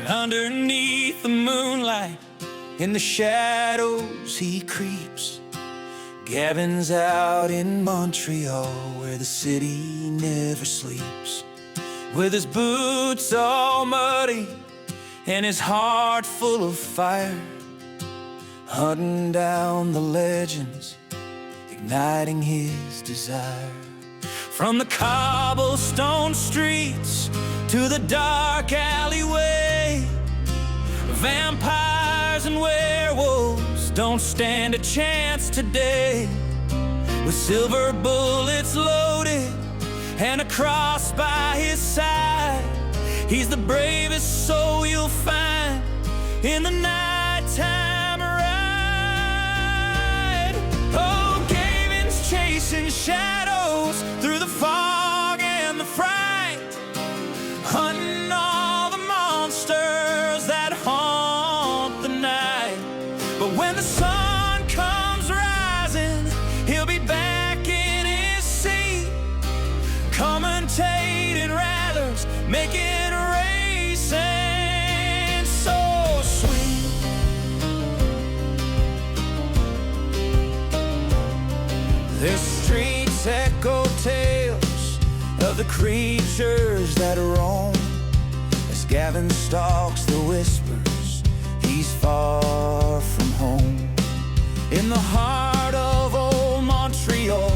Underneath the moonlight, in the shadows he creeps. Gavin's out in Montreal, where the city never sleeps. With his boots all muddy and his heart full of fire, hunting down the legends, igniting his desire. From the cobblestone streets to the dark alleyway, vampires and werewolves don't stand a chance today. With silver bullets loaded and a cross by his side, he's the bravest soul you'll find in the nighttime ride. Oh, Gavin's chasing shadows through the fog and the fright, hunting all the monsters that haunt the night. But when the sun comes rising, he'll be back in his seat, commentating Rattlers, making racing so sweet. The streets echo tales of the creatures that roam. As Gavin stalks the whispers, he's far from home. In the heart of old Montreal,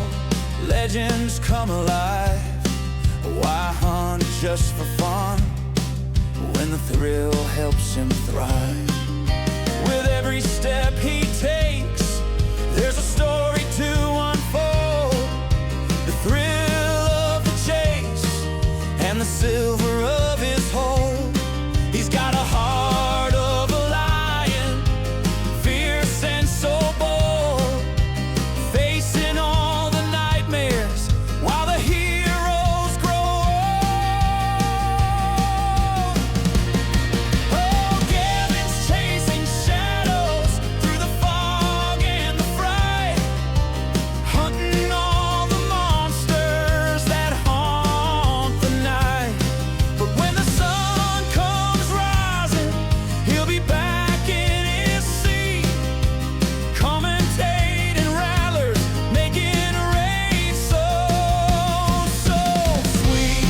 legends come alive. Why hunt just for fun when the thrill helps him thrive? With every step he takes, there's a story to unfold. The thrill of the chase and the silver of his hold. He's got a heart of a lion, fierce and so bold, facing all the nightmares while the heroes grow old. Oh, Gavin's chasing shadows through the fog and the fright, hunting all the monsters that haunt the night. But when the sun comes rising, he'll be back in his seat, commentating Rattlers, making a race so sweet.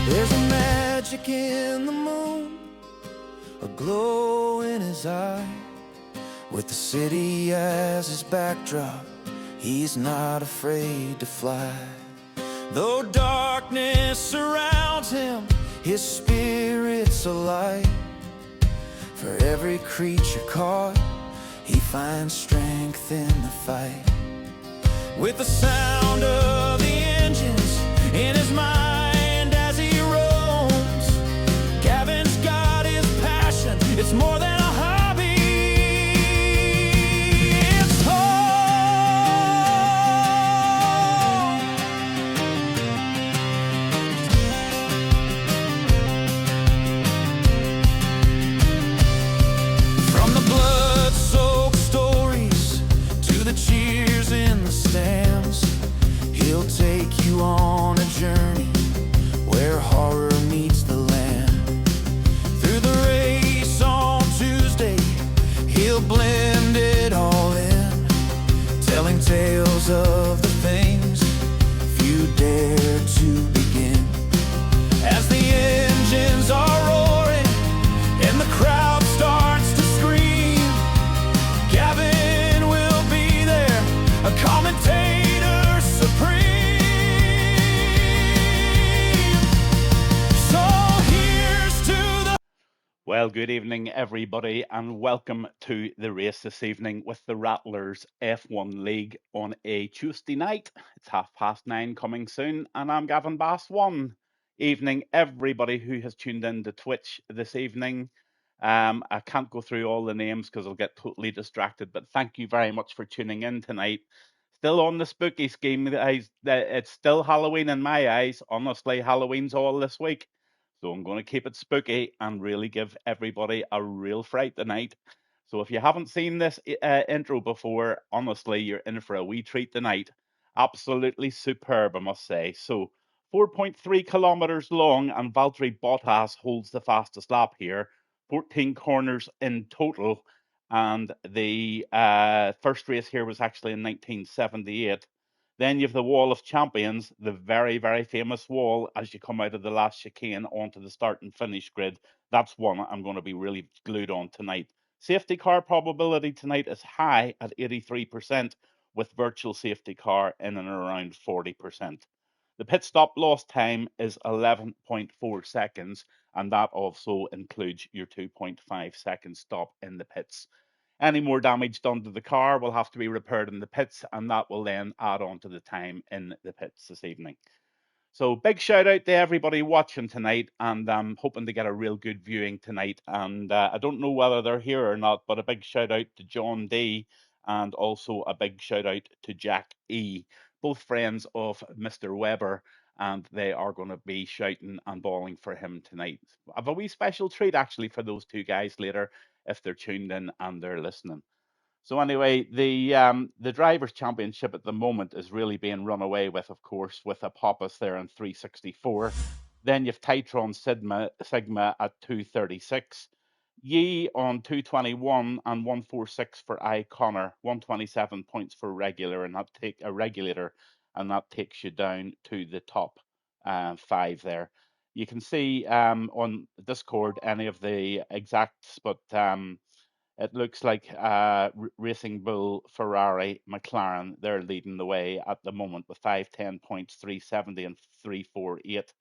There's a magic in the moon, a glow in his eye. With the city as his backdrop, he's not afraid to fly. Though darkness surrounds him, his spirit's alight. For every creature caught, he finds strength in the fight. With the sound of the engines in his mind as he roams, Gavin's got his passion, it's more than a hobby, it's home. From the blood-soaked stories to the cheers in the stands, he'll take you on a journey where horror meets the land. Through the race on Tuesday, he'll blend it all in, telling tales of the things few dare to begin. As the engines are roaring and the crowd starts to scream, Gavin will be there, a commentator supreme. So here's to the... Well, good evening, everybody, and welcome to the race this evening with the Rattlers F1 League on a Tuesday night. It's 9:30 coming soon, and I'm Gavin Bass 1. Evening, everybody who has tuned in to Twitch this evening. I can't go through all the names because I'll get totally distracted, but thank you very much for tuning in tonight. Still on the spooky scheme, it's still Halloween in my eyes. Honestly, Halloween's all this week. So I'm going to keep it spooky and really give everybody a real fright tonight. So if you haven't seen this intro before, honestly, you're in for a wee treat tonight. Absolutely superb, I must say. So 4.3 kilometers long, and Valtteri Bottas holds the fastest lap here. 14 corners in total, and the first race here was actually in 1978. Then you have the Wall of Champions, the very, very famous wall as you come out of the last chicane onto the start and finish grid. That's one I'm going to be really glued on tonight. Safety car probability tonight is high at 83%, with virtual safety car in and around 40%. The pit stop lost time is 11.4 seconds, and that also includes your 2.5 second stop in the pits. Any more damage done to the car will have to be repaired in the pits, and that will then add on to the time in the pits this evening. So big shout out to everybody watching tonight, and I'm hoping to get a real good viewing tonight. And I don't know whether they're here or not, but a big shout out to John D, and also a big shout out to Jack E, both friends of Mr. Weber, and they are going to be shouting and bawling for him tonight. I have a wee special treat actually for those two guys later if they're tuned in and they're listening. So anyway, the drivers' championship at the moment is really being run away with, of course, with Apophis there in 364. Then you've Titron Sigma at 236. Yi on 221 and 146 for I Connor, 127 points for regular, and that take a regulator, and that takes you down to the top five there. You can see on Discord any of the exacts, but it looks like Racing Bull, Ferrari, McLaren, they're leading the way at the moment with 510 points, 370 and 348.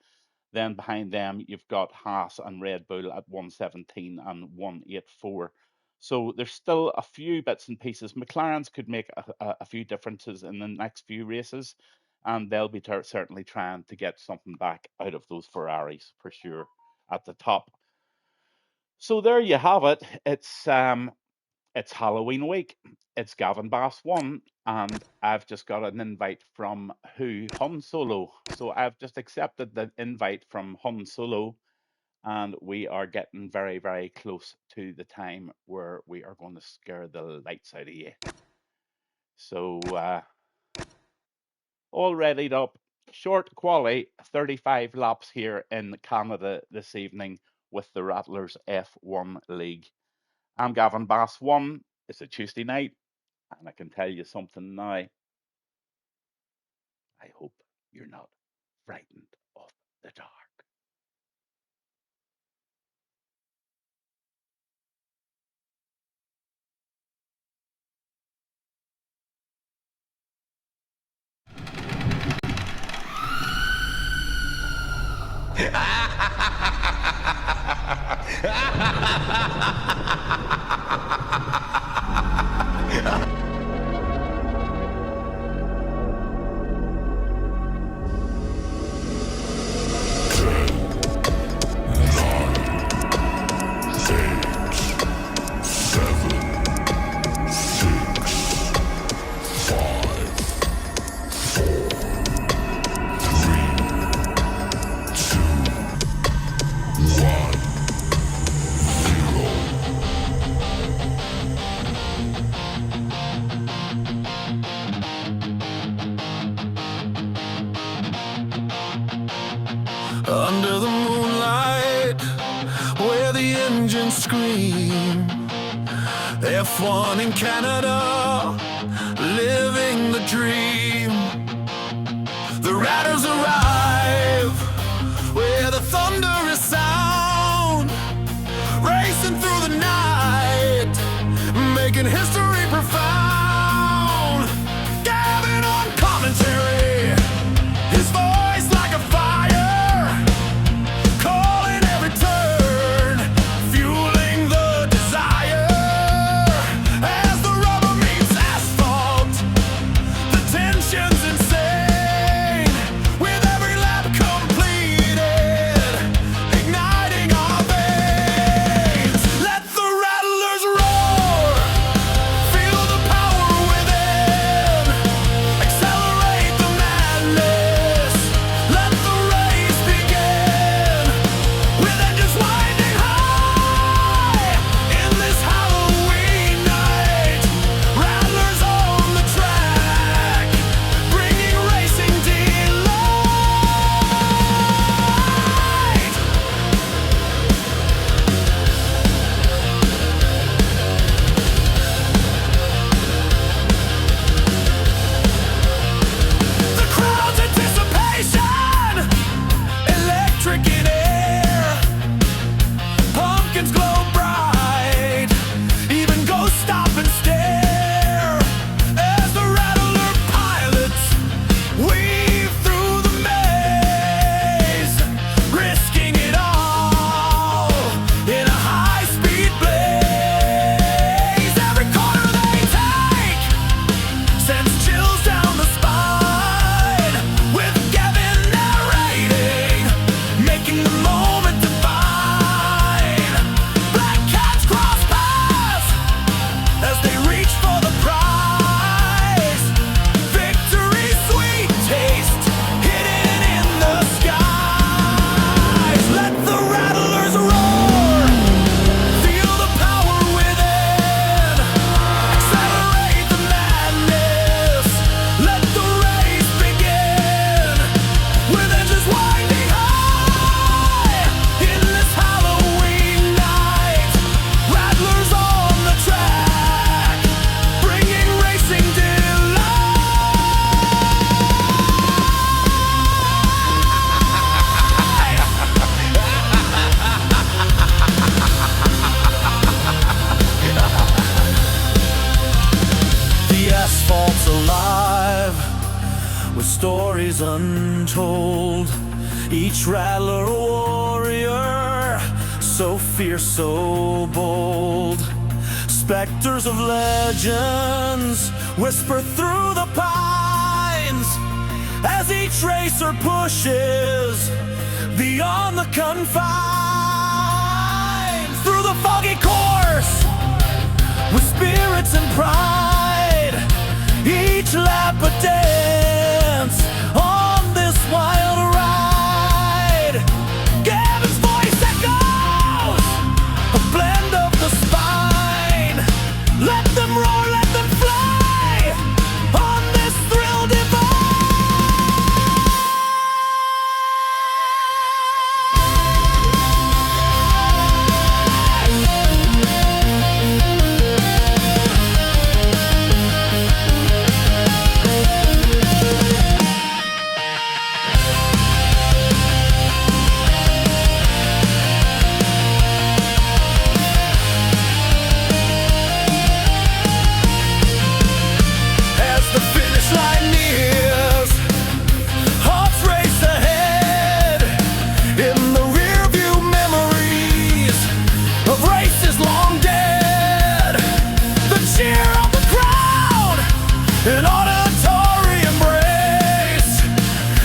Then behind them, you've got Haas and Red Bull at 117 and 184. So there's still a few bits and pieces. McLaren's could make a few differences in the next few races, and they'll be certainly trying to get something back out of those Ferraris for sure at the top. So there you have it. It's Halloween week. It's Gavin Bass 1, and I've just got an invite from Han Solo. So I've just accepted the invite from Han Solo, and we are getting very, very close to the time where we are going to scare the lights out of you. So all readied up. Short quali, 35 laps here in Canada this evening with the Rattlers F1 League. I'm Gavin Bass 1. It's a Tuesday night, and I can tell you something now. I hope you're not frightened of the dark. Under the moonlight, where the engines scream, F1 in Canada, living the dream. The Rattlers arrive, where the thunder is sound, racing through the night, making history profound. Gavin on commentary, his voice like a fire, calling every turn, fueling the desire. As the rubber meets asphalt, the tension's insane. With every lap completed, igniting our veins. Let the rattlers roar, stories untold. Each rattler a warrior, so fierce, so bold. Specters of legends whisper through the pines as each racer pushes beyond the confines. Through the foggy course, with spirits and pride, each lap a dance on this wild ride. Gavin's voice echoes, a blend of the spine. Let them roar, let them fly on this thrill divine. As the finish line nears, hearts race ahead. In the rear view, memories of races long dead. The cheer of the crowd, an auditory embrace.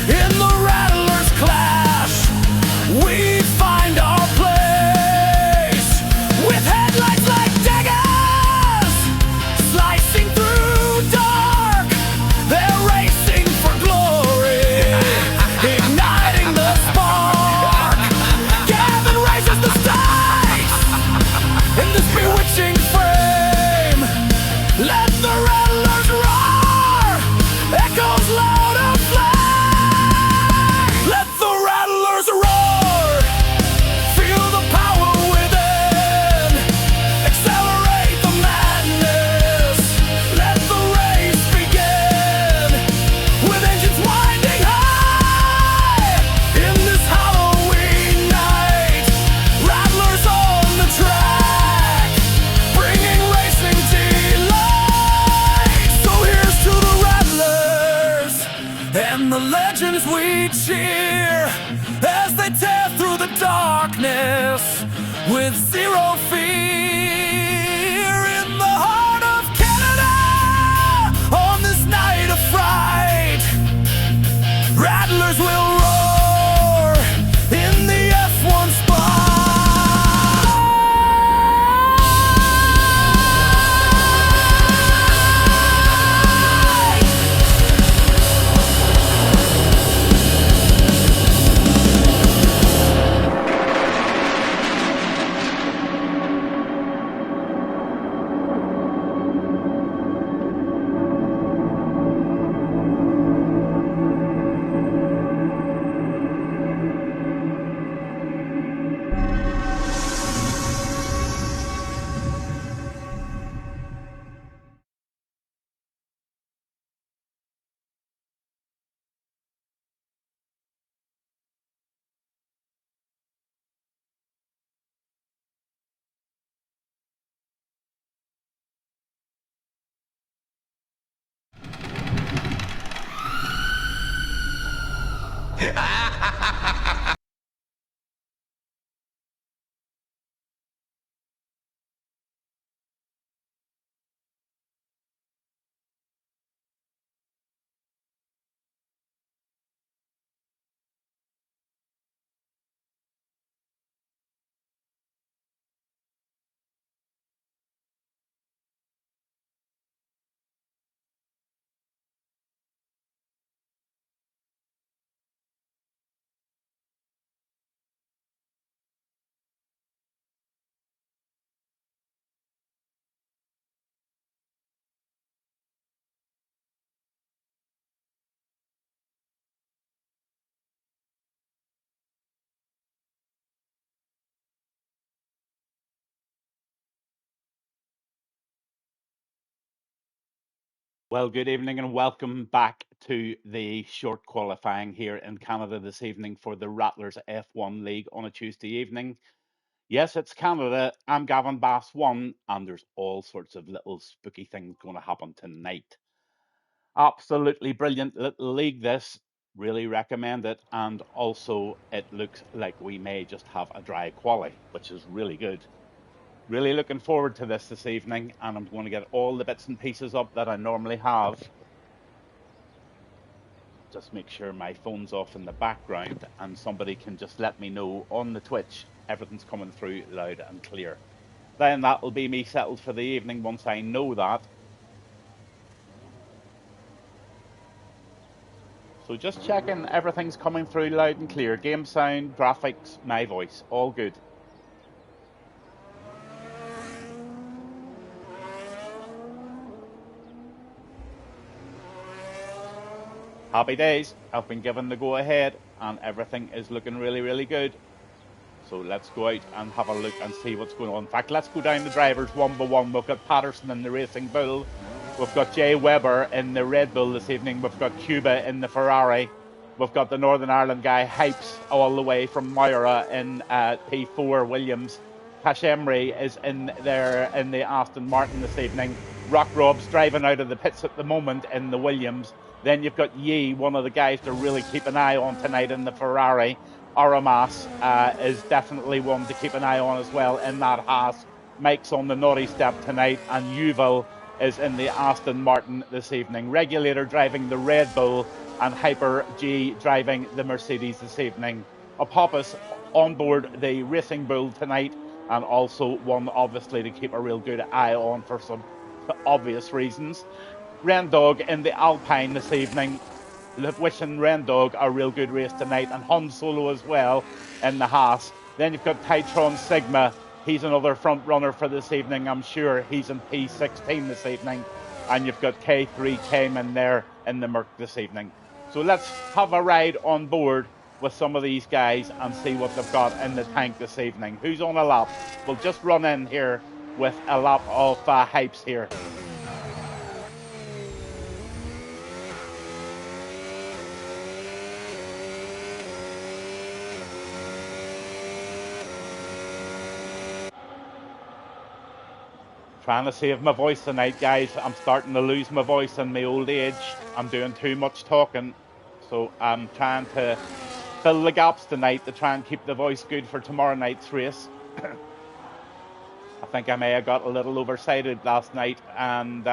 In the Rattlers clash, we find our place. With headlights like daggers, slicing through dark, they're racing for glory, igniting the spark. Gavin raises the stakes in this bewitching frame. Let the rattlers roar, echoes loud of flame. Let the rattlers roar, feel the power within, accelerate the madness. Let the race begin, with engines winding high. In this Halloween night, rattlers on the track, bringing racing delight. So here's to the rattlers and the legends we cheer as they tear through the darkness with zero fear. In the heart of Canada, on this night of fright, rattlers will roar in the F1 spot. Well, good evening and welcome back to the short qualifying here in Canada this evening for the Rattlers F1 League on a Tuesday evening. Yes, it's Canada. I'm Gavin Bass 1, and there's all sorts of little spooky things going to happen tonight. Absolutely brilliant little league this. Really recommend it. And also, it looks like we may just have a dry quali, which is really good. Really looking forward to this evening, and I'm going to get all the bits and pieces up that I normally have. Just make sure my phone's off in the background, and somebody can just let me know on the Twitch everything's coming through loud and clear. Then that'll be me settled for the evening once I know that. So just checking everything's coming through loud and clear. Game sound, graphics, my voice, all good. Happy days. I've been given the go ahead and everything is looking really, really good. So let's go out and have a look and see what's going on. In fact, let's go down the drivers one by one. We've got Patterson in the Racing Bull. We've got Jay Webber in the Red Bull this evening. We've got Cuba in the Ferrari. We've got the Northern Ireland guy, Hypes, all the way from Moira in P4 Williams. Cash Emery is in there in the Aston Martin this evening. Rock Rob's driving out of the pits at the moment in the Williams. Then you've got Yi, one of the guys to really keep an eye on tonight in the Ferrari. Aramas is definitely one to keep an eye on as well in that Haas. Mike's on the naughty step tonight, and Yuval is in the Aston Martin this evening. Regulator driving the Red Bull, and Hyper G driving the Mercedes this evening. Apophis on board the Racing Bull tonight, and also one obviously to keep a real good eye on for some obvious reasons. Rendog in the Alpine this evening. Wishing Rendog a real good race tonight, and Han Solo as well in the Haas. Then you've got Titron Sigma. He's another front runner for this evening, I'm sure. He's in P16 this evening. And you've got K3 Cayman there in the Merc this evening. So let's have a ride on board with some of these guys and see what they've got in the tank this evening. Who's on a lap? We'll just run in here with a lap of Hypes here. Trying to save my voice tonight, guys. I'm starting to lose my voice in my old age. I'm doing too much talking. So I'm trying to fill the gaps tonight to try and keep the voice good for tomorrow night's race. I think I may have got a little overexcited last night, and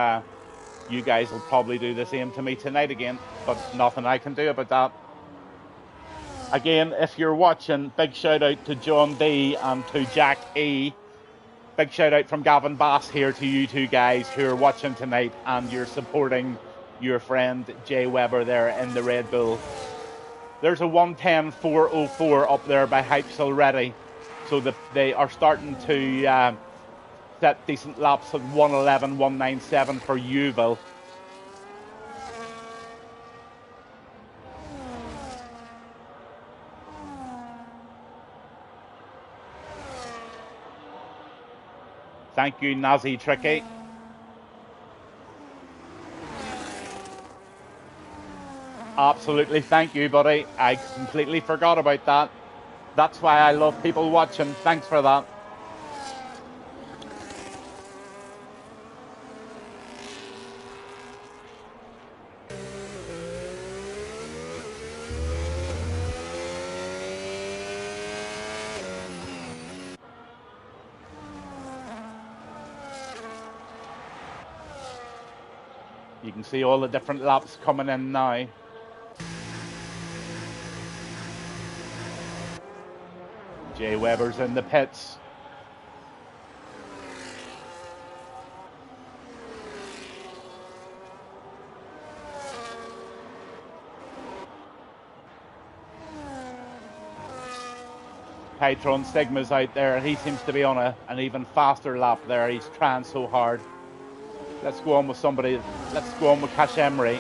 you guys will probably do the same to me tonight again, but nothing I can do about that. Again, if you're watching, big shout out to John D and to Jack E. Big shout out from Gavin Bass here to you two guys who are watching tonight, and you're supporting your friend Jay Webber there in the Red Bull. There's a 1:10.404 up there by Hypes already, so they are starting to set decent laps at 1:11.197 for Yuval. Thank you, Nazi Tricky. Absolutely, thank you, buddy. I completely forgot about that. That's why I love people watching. Thanks for that. You can see all the different laps coming in now. Jay Webber's in the pits. Titron Sigma's out there, and he seems to be on an even faster lap there. He's trying so hard. Let's go on with somebody. Let's go on with Cash Emery.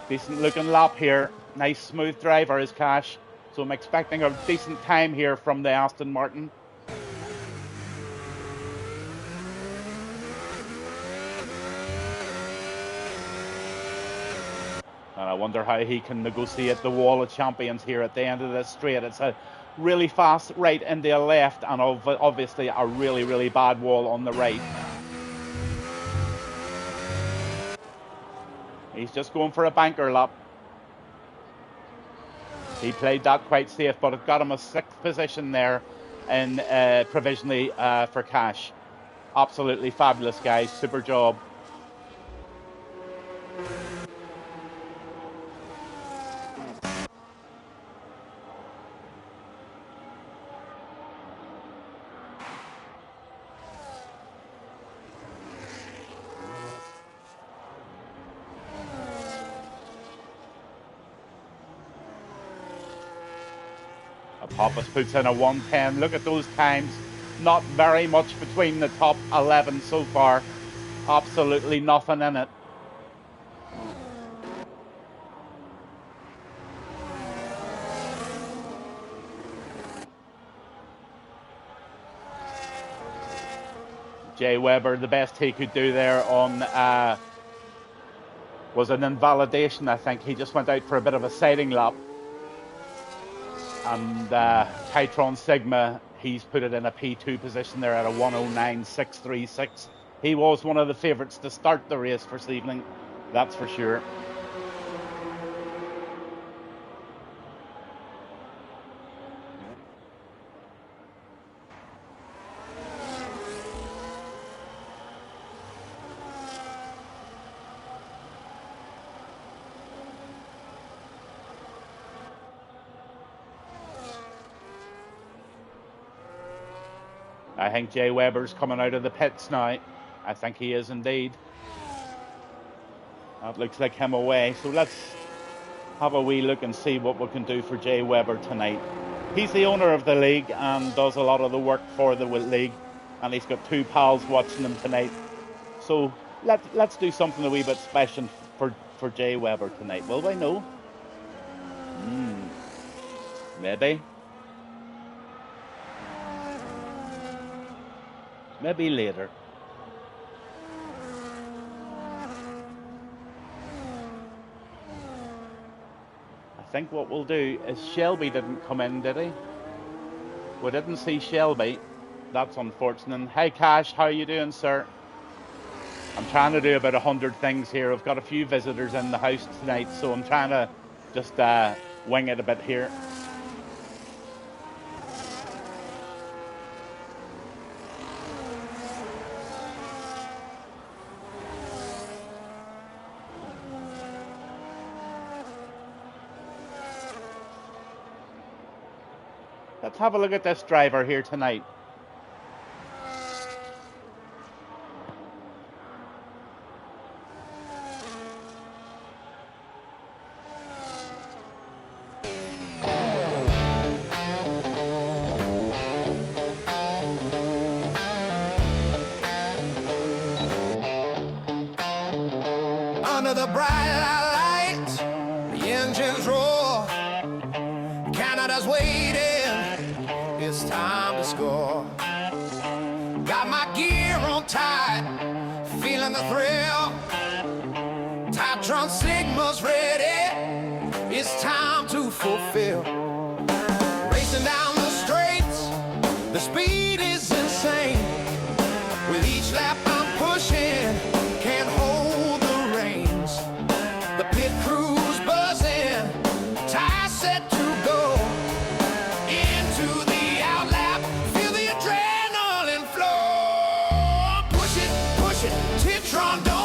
Decent looking lap here. Nice smooth driver is Cash. So I'm expecting a decent time here from the Aston Martin. And I wonder how he can negotiate the wall of champions here at the end of this straight. It's a really fast right into the left and obviously a really, really bad wall on the right. He's just going for a banker lap. He played that quite safe, but it got him a 6th position there in provisionally for cash. Absolutely fabulous, guys. Super job. Pappas puts in a 1:10. Look at those times. Not very much between the top 11 so far. Absolutely nothing in it. Jay Webber, the best he could do there on was an invalidation, I think. He just went out for a bit of a sighting lap. And Titron Sigma, he's put it in a P2 position there at a 109.636. He was one of the favourites to start the race for this evening, that's for sure. I think Jay Webber's coming out of the pits now. I think he is indeed. That looks like him away. So let's have a wee look and see what we can do for Jay Webber tonight. He's the owner of the league and does a lot of the work for the league. And he's got 2 pals watching him tonight. So let's do something a wee bit special for Jay Webber tonight. Will we? No? Maybe. Maybe later. I think what we'll do is Shelby didn't come in, did he? We didn't see Shelby. That's unfortunate. Hey Cash, how you doing, sir? I'm trying to do about 100 things here. I've got a few visitors in the house tonight, so I'm trying to just wing it a bit here. Let's have a look at this driver here tonight. Under the bright lights, the engines roar. Canada's waiting. It's time to score. Got my gear on tight, feeling the thrill. Titron Sigma's ready. It's time to fulfill. Racing down the straights, the speed is insane. With each lap I'm pushing, can't hold the reins. The pit crew's buzzing, tires set to go. Into the outlap, feel the adrenaline flow. Push it, Titron, don't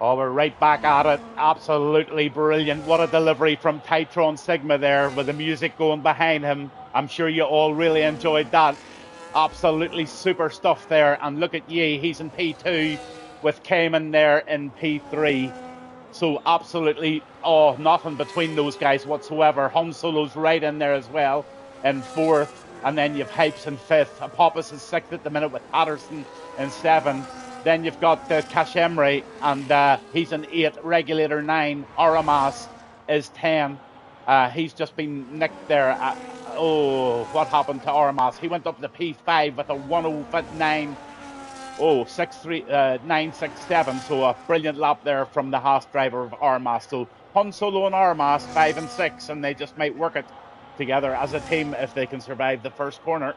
Oh, we're right back at it. Absolutely brilliant. What a delivery from Titron Sigma there with the music going behind him. I'm sure you all really enjoyed that. Absolutely super stuff there. And look at Yi, he's in P2 with Cayman there in P3. So absolutely, oh, nothing between those guys whatsoever. Han Solo's right in there as well in fourth. And then you've Hypes in fifth. Apophis is sixth at the minute with Patterson in seven. Then you've got Kashemri, and he's an eight. Regulator nine. Aramas is 10. He's just been nicked there. Oh, what happened to Aramas? He went up to P5 with a 109. Oh, 967. So a brilliant lap there from the Haas driver of Armas. So Han Solo and Armas, 5 and 6, and they just might work it together as a team if they can survive the first corner.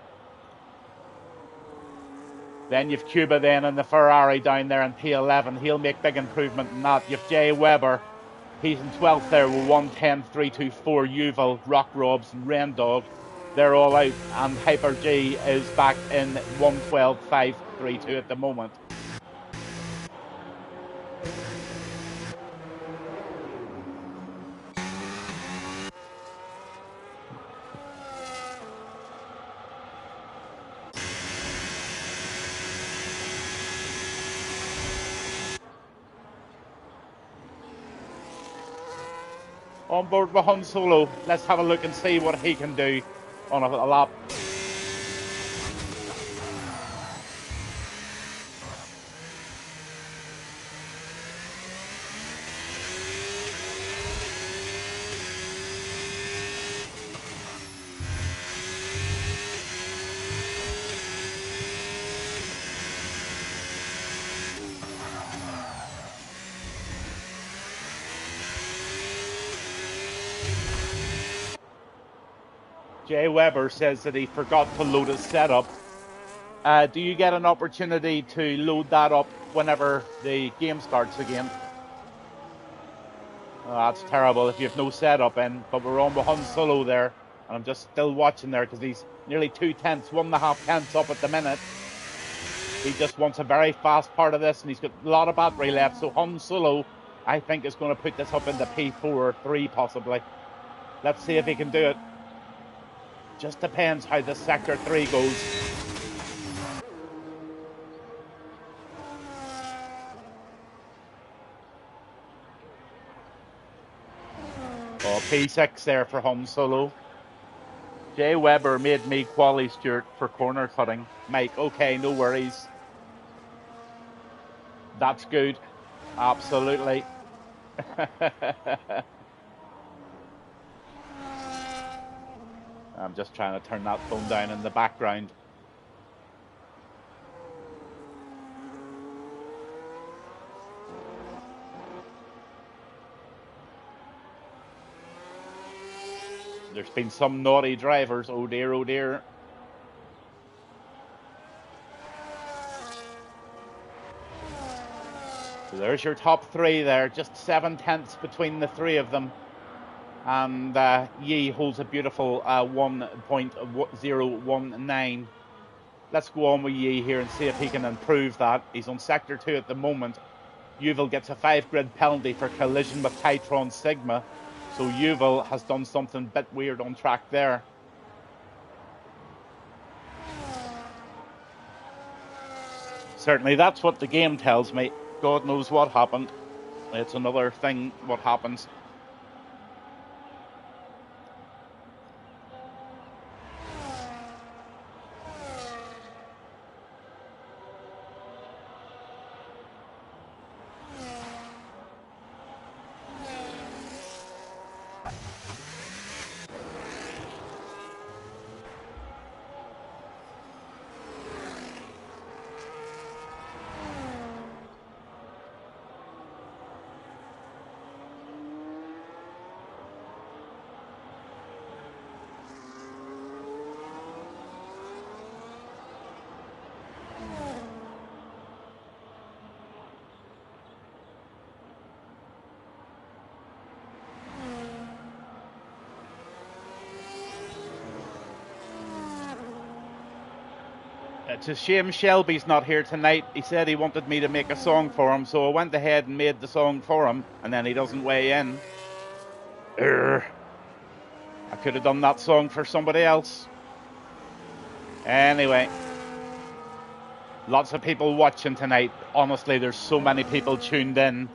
Then you've Cuba then in the Ferrari down there in P11. He'll make big improvement in that. You've Jay Weber. He's in 12th there with 110.324. Yuval, Rock Robs, and Rain Dog. They're all out. And Hyper G is back in 112.532 at the moment. On board with Han Solo. Let's have a look and see what he can do on a lap. Jay Weber says that he forgot to load his setup. Do you get an opportunity to load that up whenever the game starts again? Oh, that's terrible if you have no setup in, but we're on with Han Solo there, and I'm just still watching there because he's nearly 2 tenths, 1.5 tenths up at the minute. He just wants a very fast part of this, and he's got a lot of battery left, so Han Solo, I think, is going to put this up into P4 or 3 possibly. Let's see if he can do it. Just depends how the Sector 3 goes. Oh, P6 there for Han Solo. Jay Weber made me quali steward for corner cutting. Mike, okay, no worries. That's good. Absolutely. I'm just trying to turn that phone down in the background. There's been some naughty drivers. Oh dear, oh dear. So there's your top three there. Just 7 tenths between the three of them. And Yi holds a beautiful 1.019. Let's go on with Yi here and see if he can improve that. He's on Sector 2 at the moment. Yuval gets a 5 grid penalty for collision with Titron Sigma. So Yuval has done something a bit weird on track there. Certainly that's what the game tells me. God knows what happened. It's another thing what happens. It's a shame Shelby's not here tonight. He said he wanted me to make a song for him, so I went ahead and made the song for him, and then he doesn't weigh in. Urgh. I could have done that song for somebody else. Anyway, lots of people watching tonight. Honestly, there's so many people tuned in.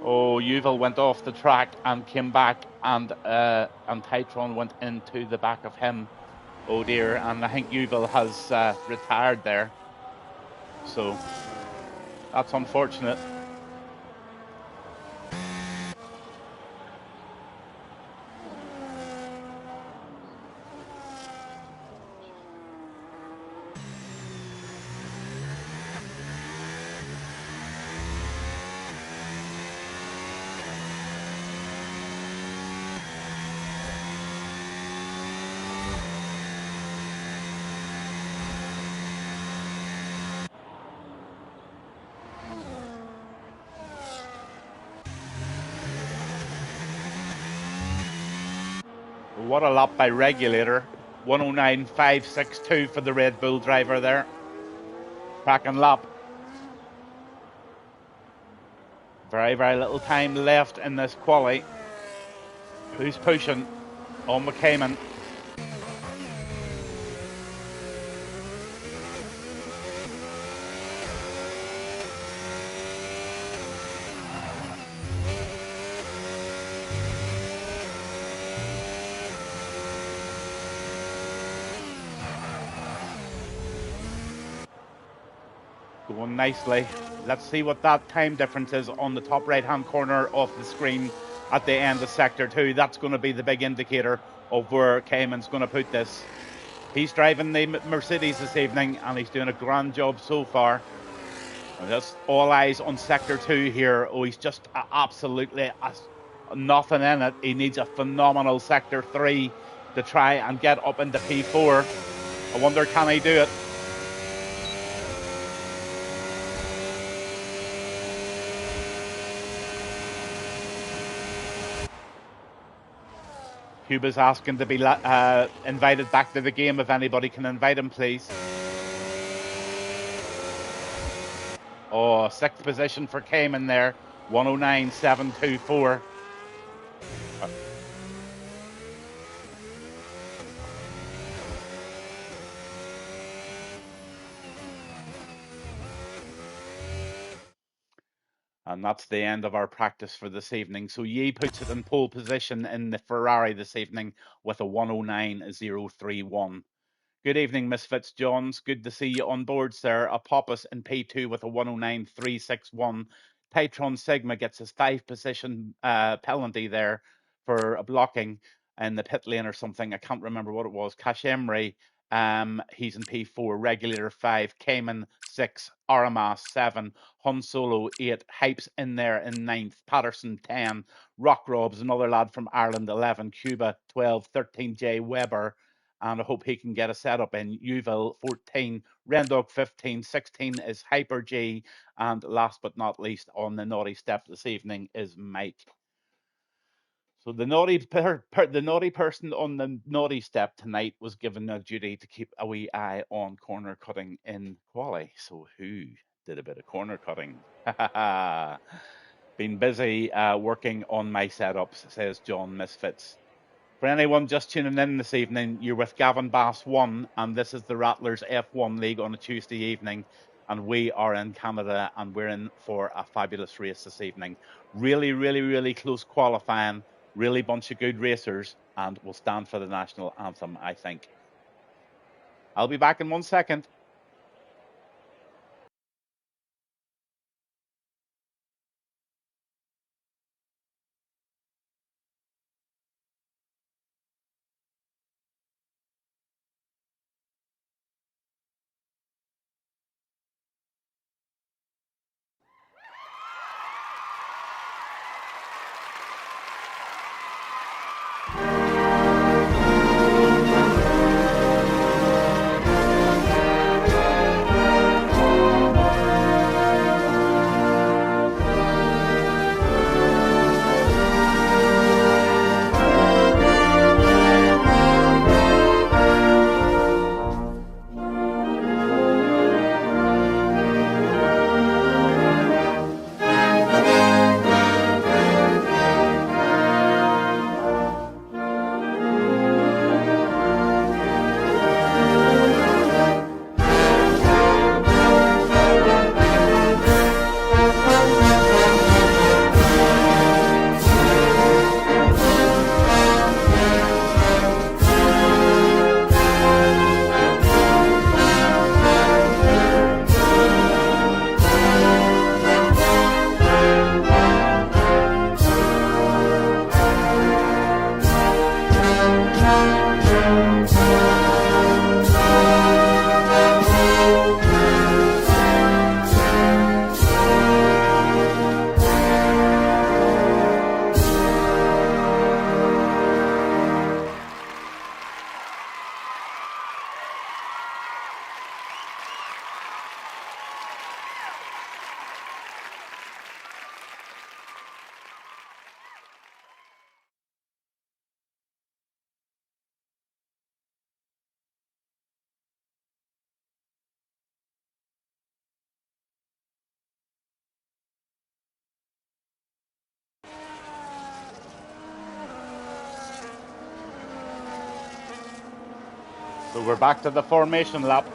Oh, Yuval went off the track and came back, and Titron went into the back of him. Oh dear, and I think Yuval has retired there. So that's unfortunate. What a lap by Regulator. 109.562 for the Red Bull driver there. Cracking lap. Very, very little time left in this quali. Who's pushing? Oh, McCammon. Going nicely. Let's see what that time difference is on the top right-hand corner of the screen at the end of Sector 2. That's going to be the big indicator of where Cayman's going to put this. He's driving the Mercedes this evening, and he's doing a grand job so far. And just all eyes on Sector 2 here. Oh, he's just absolutely nothing in it. He needs a phenomenal Sector 3 to try and get up into P4. I wonder, can he do it? Cuba's asking to be invited back to the game. If anybody can invite him, please. Oh, sixth position for Cayman there. 109.724. And that's the end of our practice for this evening. So Yi puts it in pole position in the Ferrari this evening with a 109.031. Good evening, Miss Fitzjohns. Good to see you on board, sir. A Poppus in P2 with a 109.361. Titron Sigma gets his 5-position penalty there for a blocking in the pit lane or something. I can't remember what it was. Cash Emery, he's in P4. Regulator 5. Cayman 6. Aramas 7. Hun Solo 8. Hypes in there in 9th. Patterson 10. Rock Robs, another lad from Ireland 11. Cuba 12. 13. Jay Weber. And I hope he can get a setup in. Yuval 14, Rendog 15, 16 is Hyper G, and last but not least on the naughty step this evening is Mike. So the naughty person on the naughty step tonight was given a duty to keep a wee eye on corner cutting in quali. So who did a bit of corner cutting? Been busy working on my setups, says John Misfits. For anyone just tuning in this evening, you're with Gavin Bass 1, and this is the Rattlers F1 League on a Tuesday evening, and we are in Canada, and we're in for a fabulous race this evening. Really, really, really close qualifying, really bunch of good racers, and we'll stand for the national anthem, I think. I'll be back in 1 second. So we're back to the formation lap.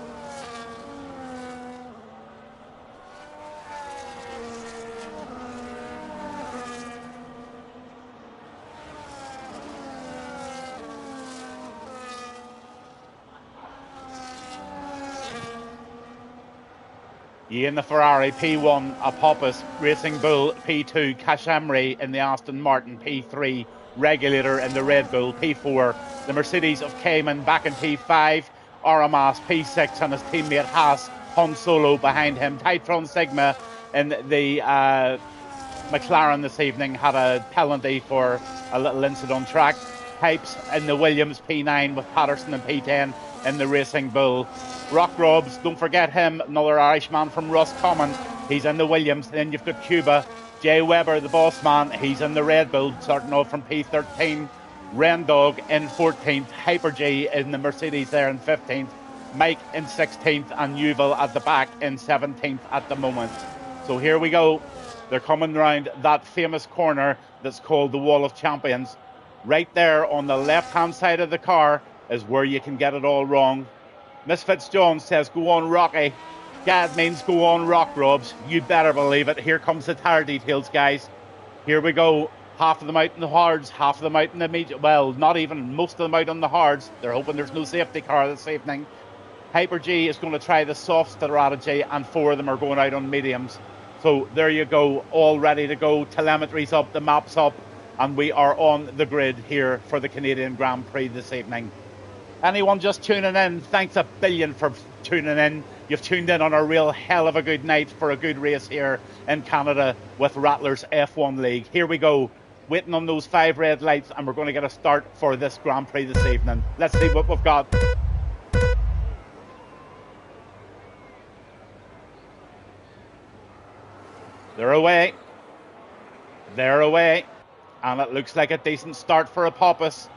Ye in the Ferrari, P1, Apophis, Racing Bull, P2, Cashamri in the Aston Martin, P3, Regulator in the Red Bull, P4, the Mercedes of Cayman back in P5, Aramas, P6, and his teammate Haas, Han Solo behind him, Titron Sigma in the McLaren this evening had a penalty for a little incident on track. Pipes in the Williams P9 with Patterson and P10 in the Racing Bull. Rock Robs, don't forget him, another Irishman from Roscommon. He's in the Williams. Then you've got Cuba. Jay Weber, the boss man, he's in the Red Bull, starting off from P13. Rendog in 14th. Hyper G in the Mercedes there in 15th. Mike in 16th. And Yuval at the back in 17th at the moment. So here we go. They're coming round that famous corner that's called the Wall of Champions. Right there on the left-hand side of the car is where you can get it all wrong. Miss Fitzjones says, go on, Rocky. That means go on, Rock Robs. You better believe it. Here comes the tire details, guys. Here we go. Half of them out in the hards, half of them out in the medium. Well, not even, most of them out on the hards. They're hoping there's no safety car this evening. Hyper G is going to try the soft strategy, and 4 of them are going out on mediums. So there you go, all ready to go. Telemetry's up, the map's up, and we are on the grid here for the Canadian Grand Prix this evening. Anyone just tuning in, thanks a billion for tuning in. You've tuned in on a real hell of a good night for a good race here in Canada with Rattlers F1 League. Here we go, waiting on those 5 red lights, and we're going to get a start for this Grand Prix this evening. Let's see what we've got. They're away. They're away. And it looks like a decent start for Apophis.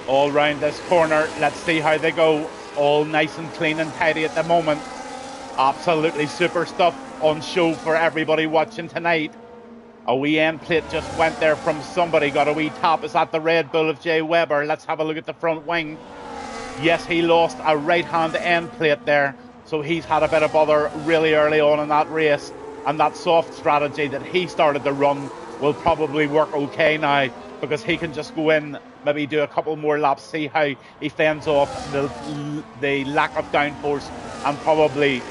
All round this corner. Let's see how they go. All nice and clean and tidy at the moment. Absolutely super stuff on show for everybody watching tonight. A wee end plate just went there from somebody. Got a wee tap. Is that the Red Bull of Jay Weber? Let's have a look at the front wing. Yes, he lost a right-hand end plate there. So he's had a bit of bother really early on in that race. And that soft strategy that he started to run will probably work okay now, because he can just go in, maybe do a couple more laps, see how he fends off the lack of downforce, and probably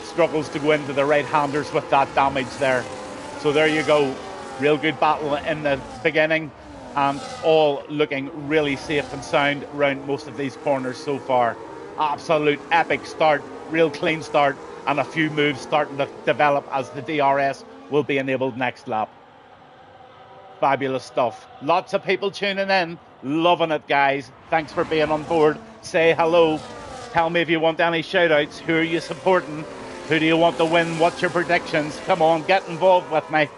struggles to go into the right-handers with that damage there. So there you go. Real good battle in the beginning, and all looking really safe and sound around most of these corners so far. Absolute epic start, real clean start, and a few moves starting to develop as the DRS will be enabled next lap. Fabulous stuff. Lots of people tuning in, loving it, guys. Thanks for being on board. Say hello. Tell me if you want any shout-outs. Who are you supporting? Who do you want to win? What's your predictions? Come on, get involved with me.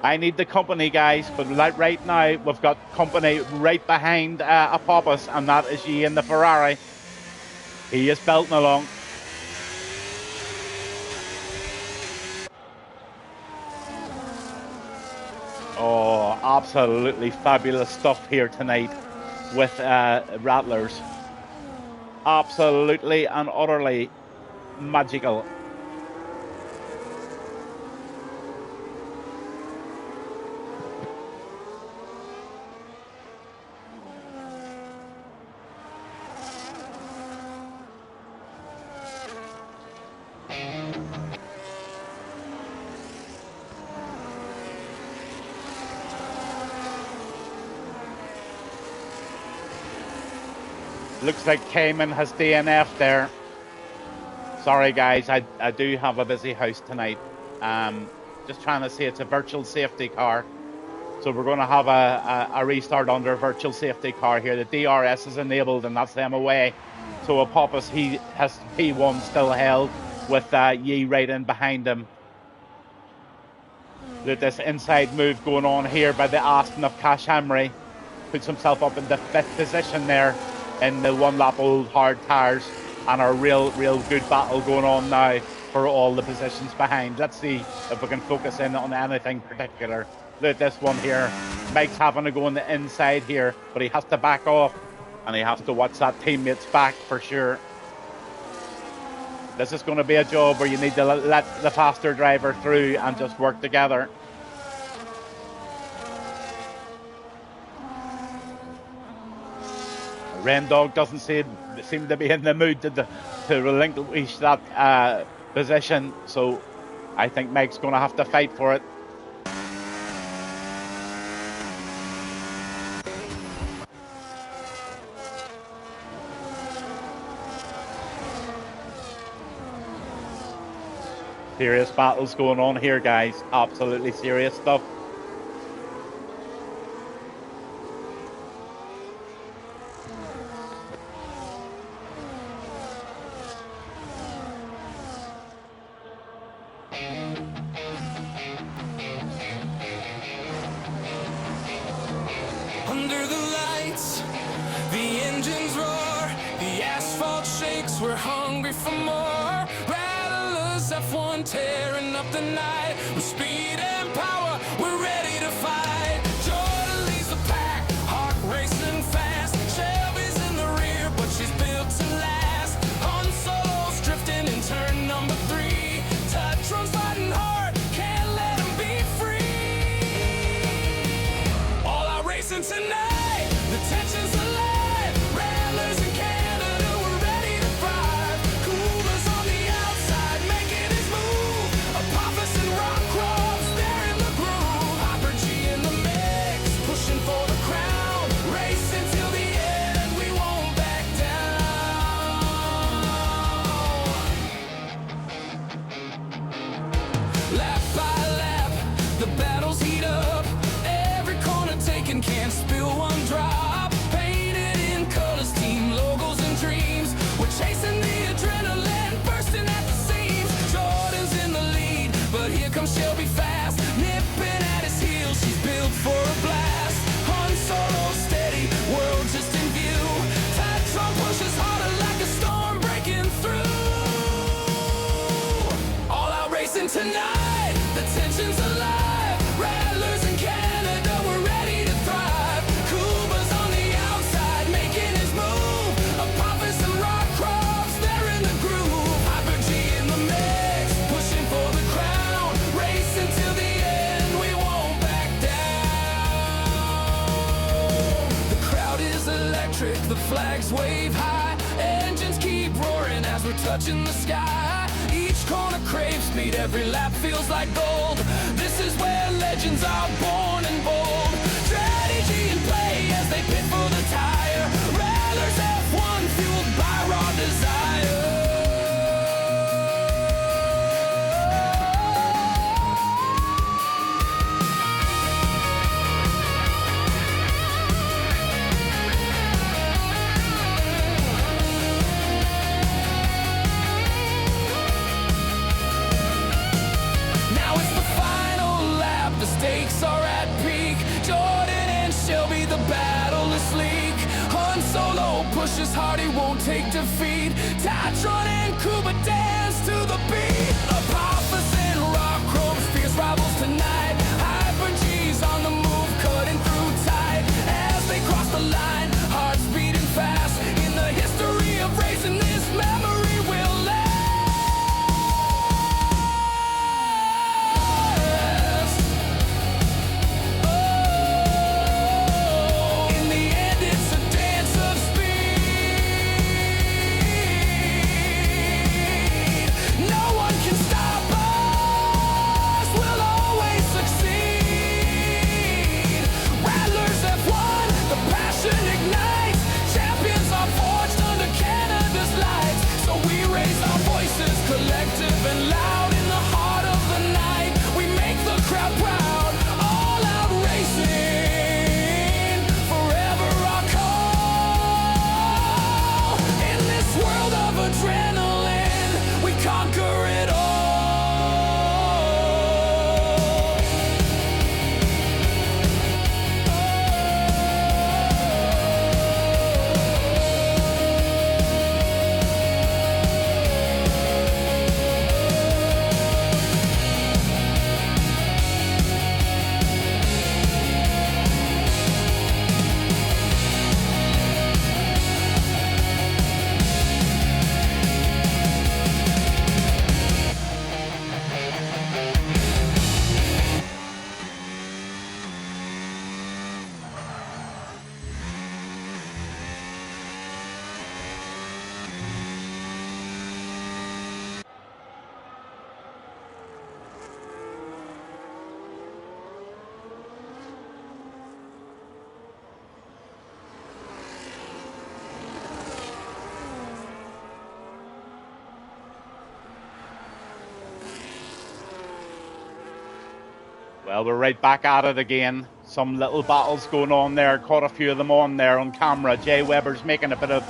I need the company, guys, but right now we've got company right behind Apophis, and that is Ye in the Ferrari. He is belting along. Oh, absolutely fabulous stuff here tonight with Rattlers. Absolutely and utterly magical. Looks like Cayman has DNF there. Sorry guys, I do have a busy house tonight. Just trying to see, it's a virtual safety car. So we're going to have a restart under virtual safety car here. The DRS is enabled and that's them away. So Apophis, he has P1 still held with Ye right in behind him. Look at this inside move going on here by the Aston of Cash Hamry. Puts himself up in the 5th position there in the one lap old hard tires, and a real good battle going on now for all the positions behind. Let's see if we can focus in on anything particular. Look at this one here. Mike's having to go on the inside here, but he has to back off. and he has to watch that teammate's back for sure. This is going to be a job where you need to let the faster driver through and just work together. Ren Dog doesn't seem to be in the mood to relinquish that position, so I think Meg's going to have to fight for it. Serious battles going on here, guys. Absolutely serious stuff. Under the lights, the engines roar, the asphalt shakes, we're hungry for more. Rattlers F1 tearing up the night, with speed and power, we're ready to fight. Jordan leads the pack, heart racing fast. Shelby's in the rear, but she's built to last. Han Solo's drifting in turn number 3. Touchron's fighting hard, can't let him be free. All out racing tonight, the tension's alive. Rattlers in Canada, we're ready to thrive. Coolers on the outside, making his move. Apophis and Rockcroft's there in the groove. Hyper G in the mix, pushing for the crown. Racing till the end, we won't back down. Lap by lap, the battles heat up. Every corner taken, can't spill one drop. Painted in colors, team logos and dreams. We're chasing the adrenaline, bursting at the seams. Jordan's in the lead, but here comes Shelby fast. Nipping at his heels, she's built for a blast. Han Solo steady, world just in view. Titron pushes harder like a storm breaking through. All out racing tonight, the tension's alive. Rattlers in Canada, we're ready to thrive. Kuba's on the outside, making his move. Apophis and Rockcroft's there in the groove. Hyper G in the mix, pushing for the crown. Racing till the end, we won't back down. The crowd is electric, the flags wave high. Engines keep roaring as we're touching the sky. Each corner craves speed, every lap feels like gold. This is where legends are born and bold. Strategy and play as they pit for the tire. Rattlers F1 fueled by raw desire. Now it's the final lap, the stakes are at peak. Jordan and Shelby, the battle is sleek. Han Solo pushes hard, he won't take defeat. Titron and Kuba dance to the beat. Apophis and Rockcroft, fierce rivals tonight. Hyper G's on the move, cutting through tight. As they cross the line, hearts beating fast. In the history of racing, this memory will last. In the end, it's a dance of speed. Well, we're right back at it again. Some little battles going on there. Caught a few of them on there on camera. Jay Weber's making a bit of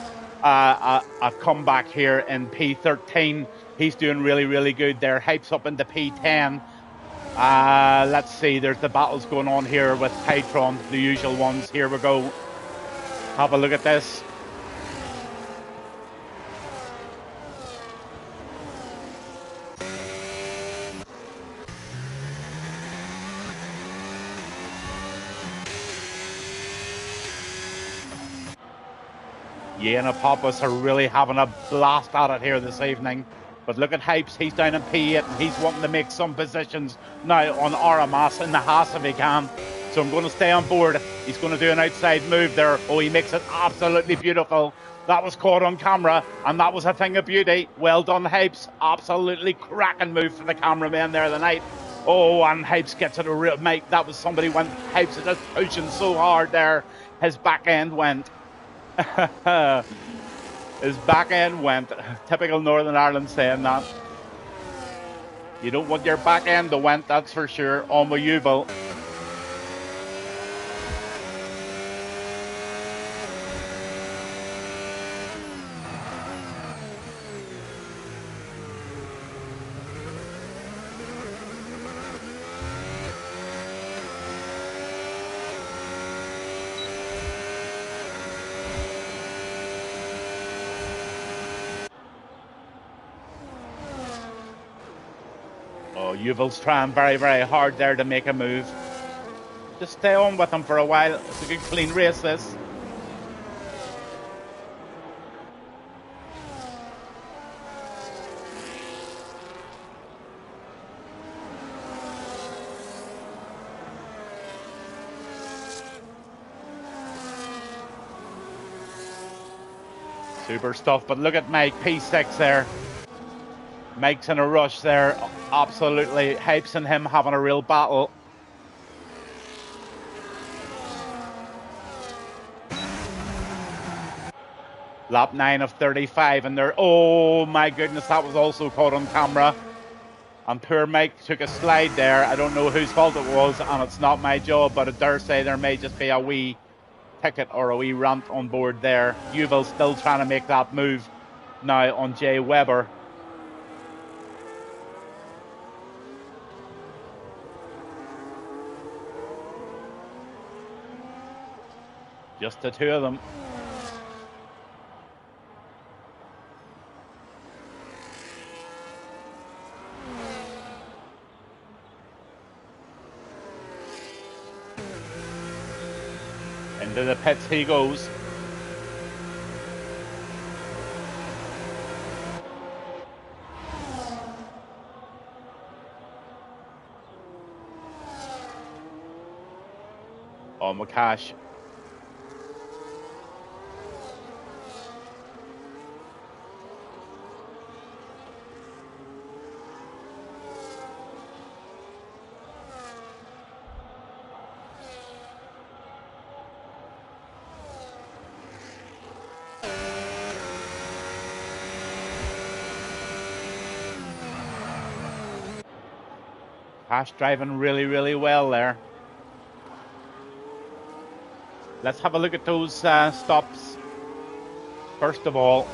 a comeback here in P13. He's doing really, really good there. Hypes up into P10. Let's see. There's the battles going on here with Patron, the usual ones. Here we go. Have a look at this. Yeah, and Pappas are really having a blast at it here this evening. But look at Hypes, he's down in P8 and he's wanting to make some positions now on Aramas in the Haas if he can. So I'm going to stay on board. He's going to do an outside move there. Oh, he makes it absolutely beautiful. That was caught on camera and that was a thing of beauty. Well done, Hypes. Absolutely cracking move for the cameraman there tonight. Oh, and Hypes gets it a real, mate, that was somebody when Hypes is just pushing so hard there. His back end went. His back end went. Typical Northern Ireland saying that. You don't want your back end to went, that's for sure. On with Yuval. Oh, Yuval's trying very, very hard there to make a move. Just stay on with him for a while. It's a good clean race, this. Super stuff, but look at Mike, P6 there. Mike's in a rush there, absolutely. Hypes and him having a real battle. Lap 9 of 35 and they're, oh my goodness, that was also caught on camera. And poor Mike took a slide there. I don't know whose fault it was and it's not my job, but I dare say there may just be a wee ticket or a wee rant on board there. Yuval's still trying to make that move now on Jay Weber. Just the two of them. Into the pits he goes. Oh, Makash. Cash driving really, really well there. Let's have a look at those stops. First of all,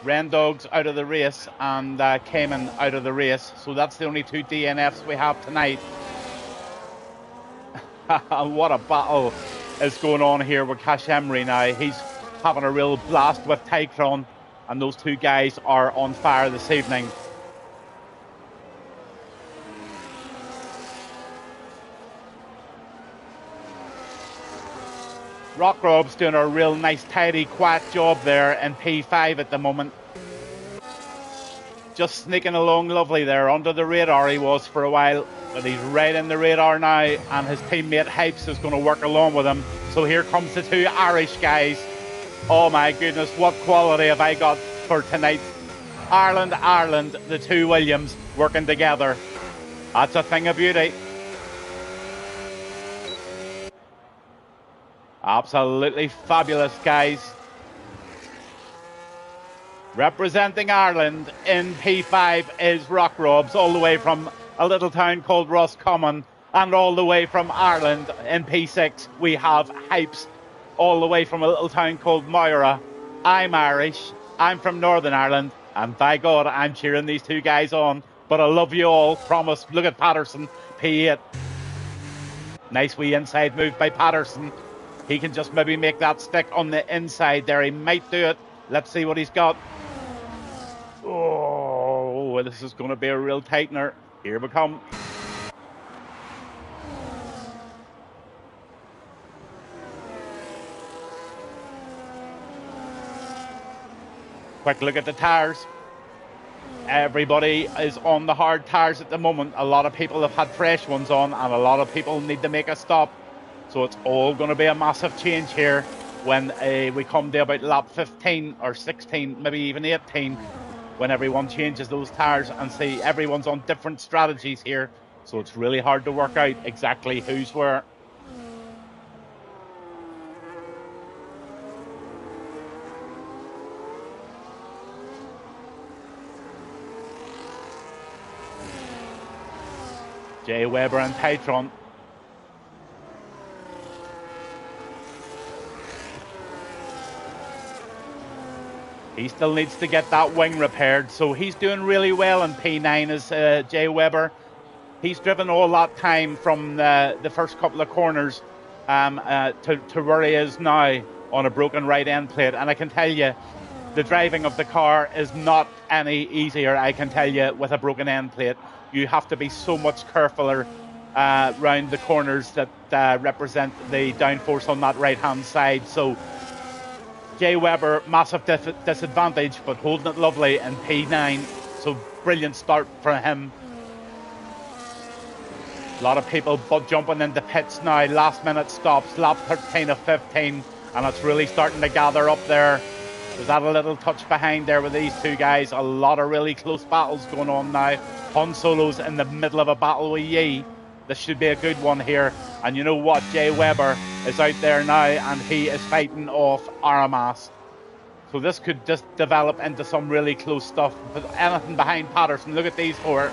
Ren Dogs out of the race and Cayman out of the race. So that's the only two DNFs we have tonight. What a battle is going on here with Cash Emery now. He's having a real blast with Tycron and those two guys are on fire this evening. Rock Rob's doing a real nice, tidy, quiet job there in P5 at the moment. Just sneaking along lovely there. Under the radar he was for a while, but he's right in the radar now, and his teammate Hypes is going to work along with him. So here comes the two Irish guys. Oh my goodness, what quality have I got for tonight. Ireland, the two Williams working together. That's a thing of beauty. Absolutely fabulous, guys. Representing Ireland in P5 is Rock Robs, all the way from a little town called Roscommon. And all the way from Ireland in P6, we have Hypes, all the way from a little town called Moira. I'm Irish, I'm from Northern Ireland, and by God, I'm cheering these two guys on. But I love you all, promise. Look at Patterson, P8. Nice wee inside move by Patterson. He can just maybe make that stick on the inside there. He might do it. Let's see what he's got. Oh, this is going to be a real tightener. Here we come. Quick look at the tyres. Everybody is on the hard tyres at the moment. A lot of people have had fresh ones on, and a lot of people need to make a stop. So it's all going to be a massive change here when we come to about lap 15 or 16, maybe even 18, when everyone changes those tyres, and see everyone's on different strategies here. So it's really hard to work out exactly who's where. Jay Weber and Patron. He still needs to get that wing repaired, so he's doing really well in P9 as Jay Weber. He's driven all that time from the first couple of corners to where he is now on a broken right end plate. And I can tell you, the driving of the car is not any easier, I can tell you, with a broken end plate. You have to be so much carefuler round the corners that represent the downforce on that right-hand side. So Jay Weber, massive disadvantage, but holding it lovely in P9. So brilliant start for him. A lot of people jumping into pits now, last-minute stops, lap 13 of 15, and it's really starting to gather up there. There's that a little touch behind there with these two guys. A lot of really close battles going on now. Han Solo's in the middle of a battle with Yi. This should be a good one here. And you know what? Jay Weber is out there now, and he is fighting off Aramas. So this could just develop into some really close stuff. But anything behind Patterson, look at these four.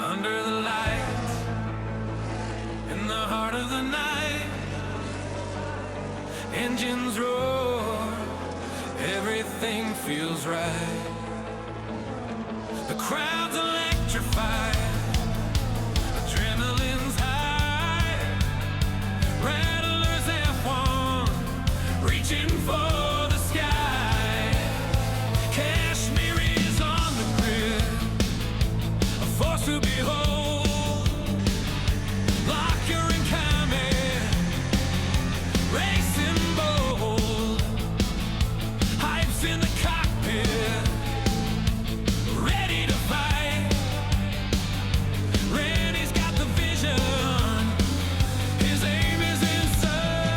Under the lights, in the heart of the night, engines roar, everything feels right. The crowd's electrified, adrenaline's high. Rattlers F1, reaching for the sky. Kashmir is on the grid, a force to behold. Lock your incoming, racing bold. Hypes in the cockpit, ready to fight. Randy's got the vision, his aim is in sight.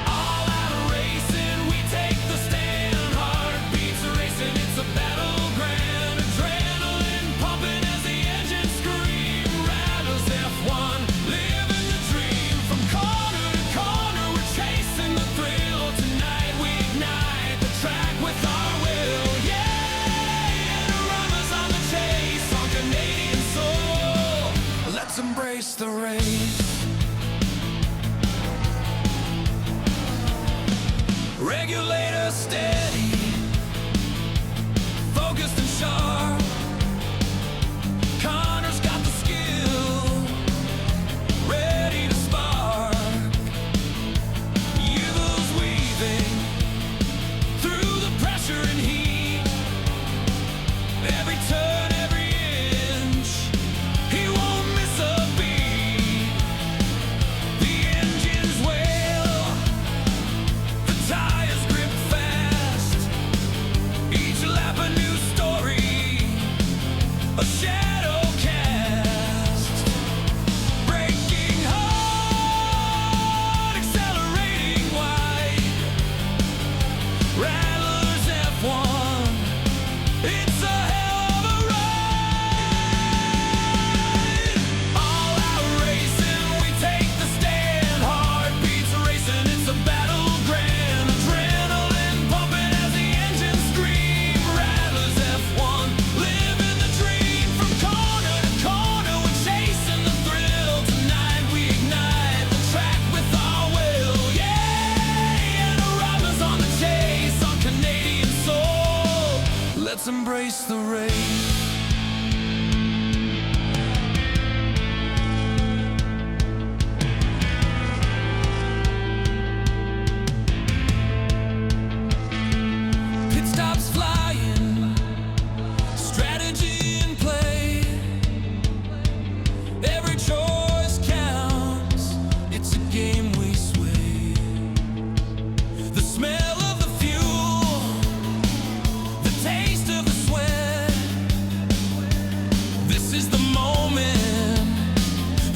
All out racing, we take the stand. Heartbeats racing, it's a battleground. Adrenaline pumping as the engines scream. Rattlers F1, living the dream. From corner to corner, we're chasing the thrill. Tonight we ignite the track with our will. Yeah, and runners on the chase on Canadian soul. Let's embrace the race. Regulator steady, focused and sharp. Connor's got the skill, ready to spark. Eagles weaving through the pressure and heat. Every turn, every inch, he won't miss a beat. The engine's way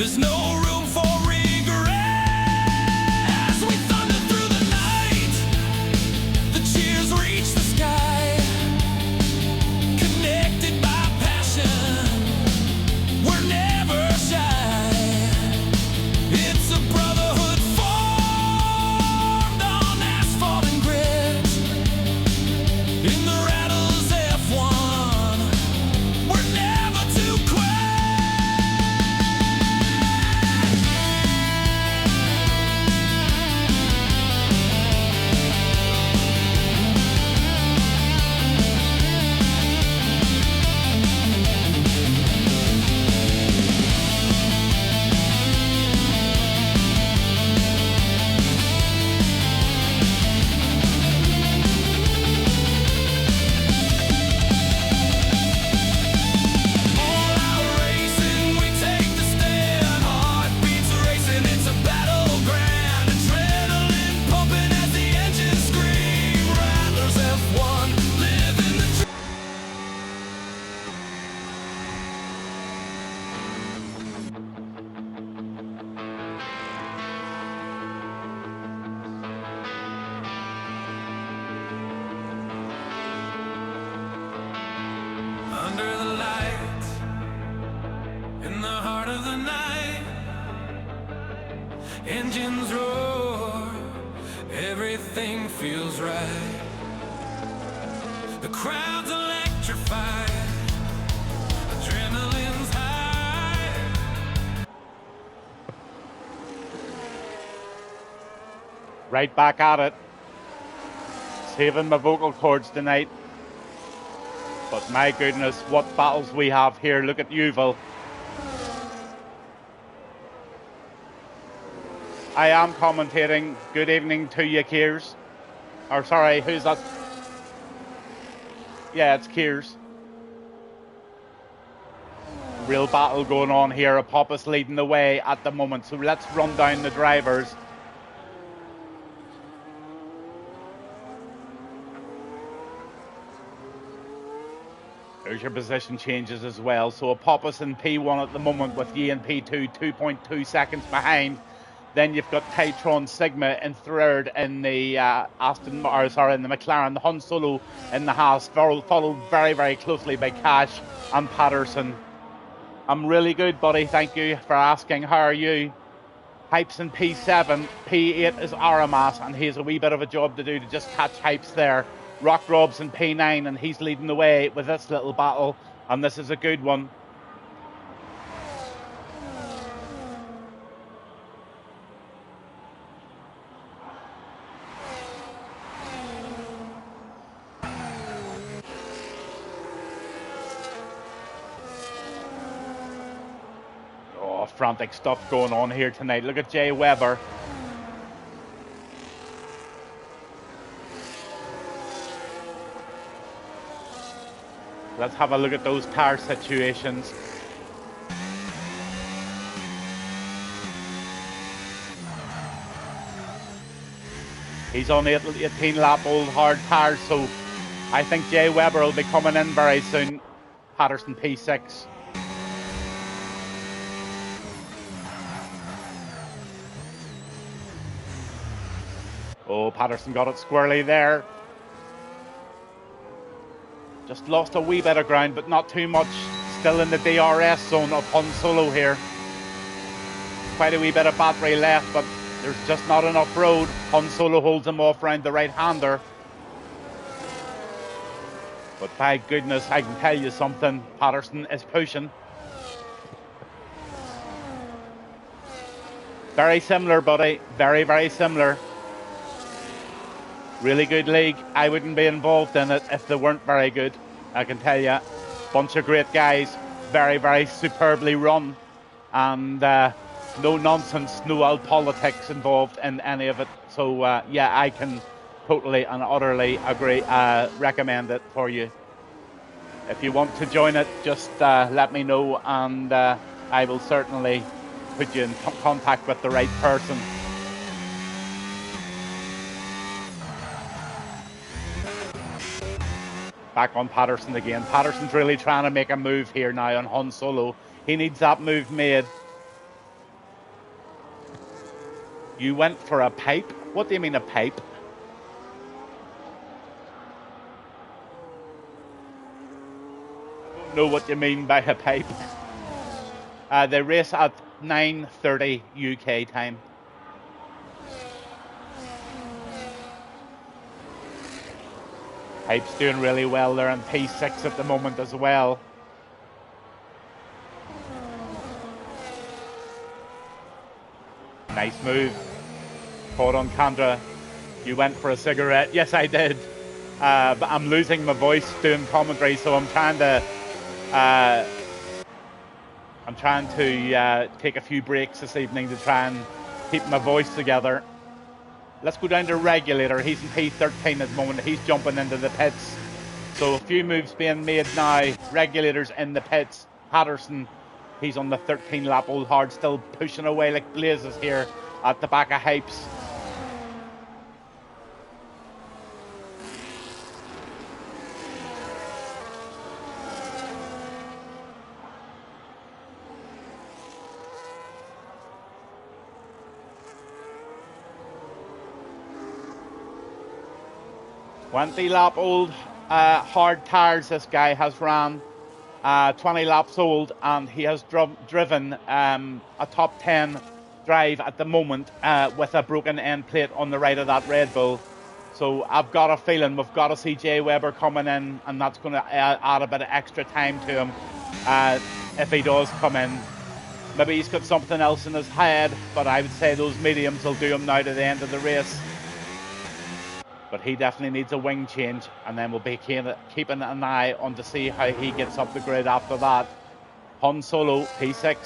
There's no room for regret. As we thunder through the night, the cheers reach the sky. Connected by passion, we're never shy. It's a brotherhood formed on asphalt and grit. In the Rattlers F1, we're never to quit. All out racing, we take the stand. Heartbeats racing, it's a battleground. Adrenaline pumping as the engines scream. Rattlers F1, living the dream. Under the lights, in the heart of the night, engines roar, everything feels right. The crowd's electrified, adrenaline's high. Right back at it. Saving my vocal cords tonight. But my goodness, what battles we have here. Look at Yuval. I am commentating. Good evening to you, Kears. Or sorry, who's that? Yeah, it's Kears. Real battle going on here. Apophis leading the way at the moment. So let's run down the drivers. There's your position changes as well. So Apophis in P1 at the moment with Yi in P2, 2.2 seconds behind. Then you've got Titron Sigma in third in the in the McLaren, the Han Solo in the Haas, followed very, very closely by Cash and Patterson. I'm really good, buddy. Thank you for asking. How are you? Hypes in P7, P8 is Aramas, and he has a wee bit of a job to do to just catch Hypes there. Rock Rob's in P9, and he's leading the way with this little battle, and this is a good one. Oh, frantic stuff going on here tonight. Look at Jay Weber. Let's have a look at those tire situations. He's on 18 lap old hard tires, so I think Jay Weber will be coming in very soon. Patterson P6. Oh, Patterson got it squarely there. Just lost a wee bit of ground, but not too much. Still in the DRS zone of Han Solo here. Quite a wee bit of battery left, but there's just not enough road. Han Solo holds him off round the right-hander. But by goodness, I can tell you something. Patterson is pushing. Very similar, buddy. Very, very similar. Really good league. I wouldn't be involved in it if they weren't very good. I can tell you. Bunch of great guys. Very, very superbly run. And no nonsense, no old politics involved in any of it. So, yeah, I can totally and utterly agree. Recommend it for you. If you want to join it, just let me know, and I will certainly put you in contact with the right person. Back on Patterson again. Patterson's really trying to make a move here now on Han Solo. He needs that move made. You went for a pipe? What do you mean a pipe? I don't know what you mean by a pipe. They race at 9:30 UK time. Pipe's doing really well. They're in P6 at the moment as well. Nice move. Caught on Kandra. You went for a cigarette. Yes, I did. But I'm losing my voice doing commentary, so I'm trying to take a few breaks this evening to try and keep my voice together. Let's go down to Regulator. He's in P13 at the moment. He's jumping into the pits. So a few moves being made now. Regulator's in the pits. Patterson, he's on the 13 lap old hard, still pushing away like blazes here at the back of Hypes. Lap old hard tyres this guy has ran. 20 laps old, and he has driven a top 10 drive at the moment with a broken end plate on the right of that Red Bull. So I've got a feeling we've got to see Jay Weber coming in, and that's going to add a bit of extra time to him if he does come in. Maybe he's got something else in his head, but I would say those mediums will do him now to the end of the race. But he definitely needs a wing change, and then we'll be keeping an eye on to see how he gets up the grid after that. Han Solo, P6.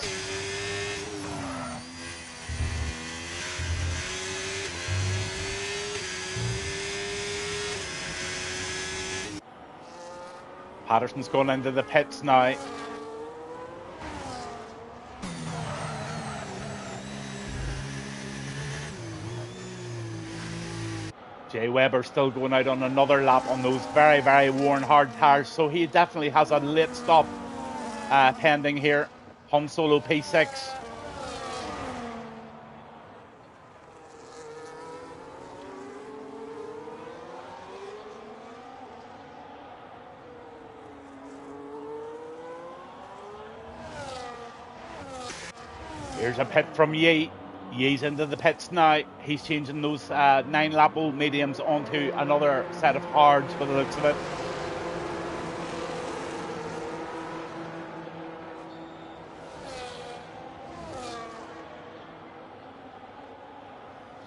Patterson's going into the pits now. Jay Weber still going out on another lap on those very, very worn hard tyres. So he definitely has a late stop pending here. Han Solo P6. Here's a pit from Yi. Yi's into the pits now. He's changing those 9-lap old mediums onto another set of hards by the looks of it.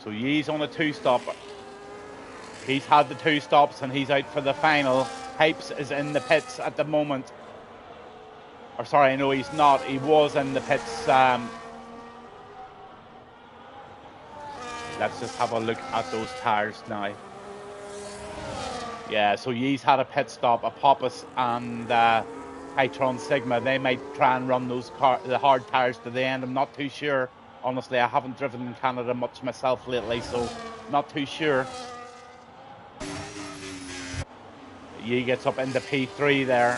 So Yi's on a 2-stop. He's had the 2 stops and he's out for the final. Hypes is in the pits at the moment. Or sorry, no, he's not. He was in the pits. Let's just have a look at those tyres now. Yeah, so Yi's had a pit stop, a Popus and Hytron Sigma. They might try and run those the hard tyres to the end. I'm not too sure. Honestly, I haven't driven in Canada much myself lately, so not too sure. Yi gets up into P3 there.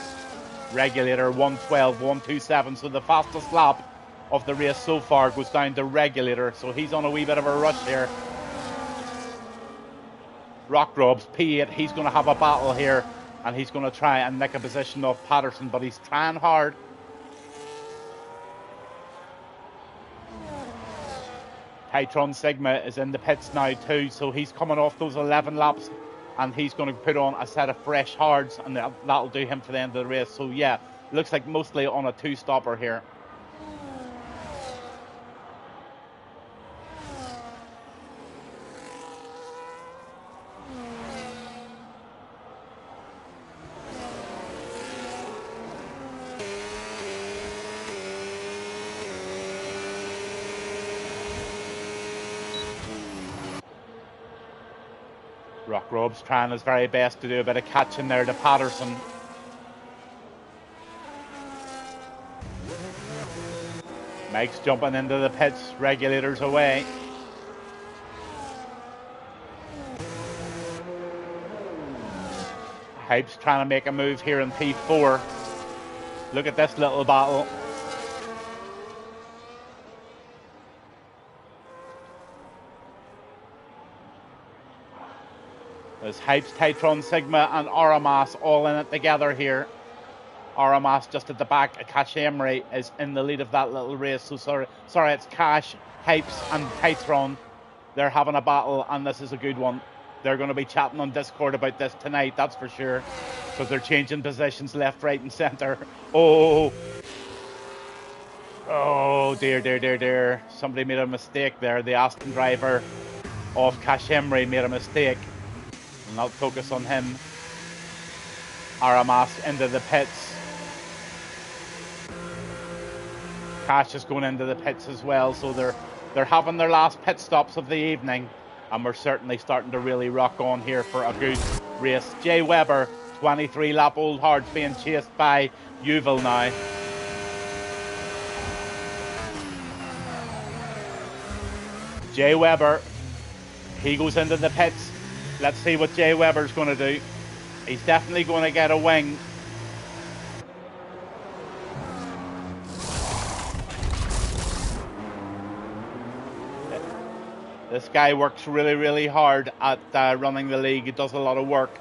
Regulator 112, 127. So the fastest lap of the race so far goes down to Regulator, so he's on a wee bit of a rush here. Rock Robs, P8, he's going to have a battle here, and he's going to try and nick a position off Patterson, but he's trying hard. Hytron Sigma is in the pits now too, so he's coming off those 11 laps, and he's going to put on a set of fresh hards, and that'll do him for the end of the race. So yeah, looks like mostly on a 2-stopper here. Rock Rob's trying his very best to do a bit of catching there to Patterson. Mike's jumping into the pits, Regulators away. Hype's trying to make a move here in P4. Look at this little battle. There's Hypes, Titron, Sigma, and Aramas all in it together here. Aramas just at the back. Cash Emery is in the lead of that little race. So sorry, it's Cash, Hypes, and Titron. They're having a battle, and this is a good one. They're going to be chatting on Discord about this tonight, that's for sure, because they're changing positions left, right, and centre. Oh, dear. Somebody made a mistake there. The Aston driver of Cash Emery made a mistake. And I'll focus on him. Aramas into the pits. Cash is going into the pits as well, so they're having their last pit stops of the evening, and we're certainly starting to really rock on here for a good race. Jay Webber, 23 lap Old Hards, being chased by Yuval now. Jay Webber, he goes into the pits. Let's see what Jay Webber's going to do. He's definitely going to get a wing. This guy works really, really hard at running the league. He does a lot of work.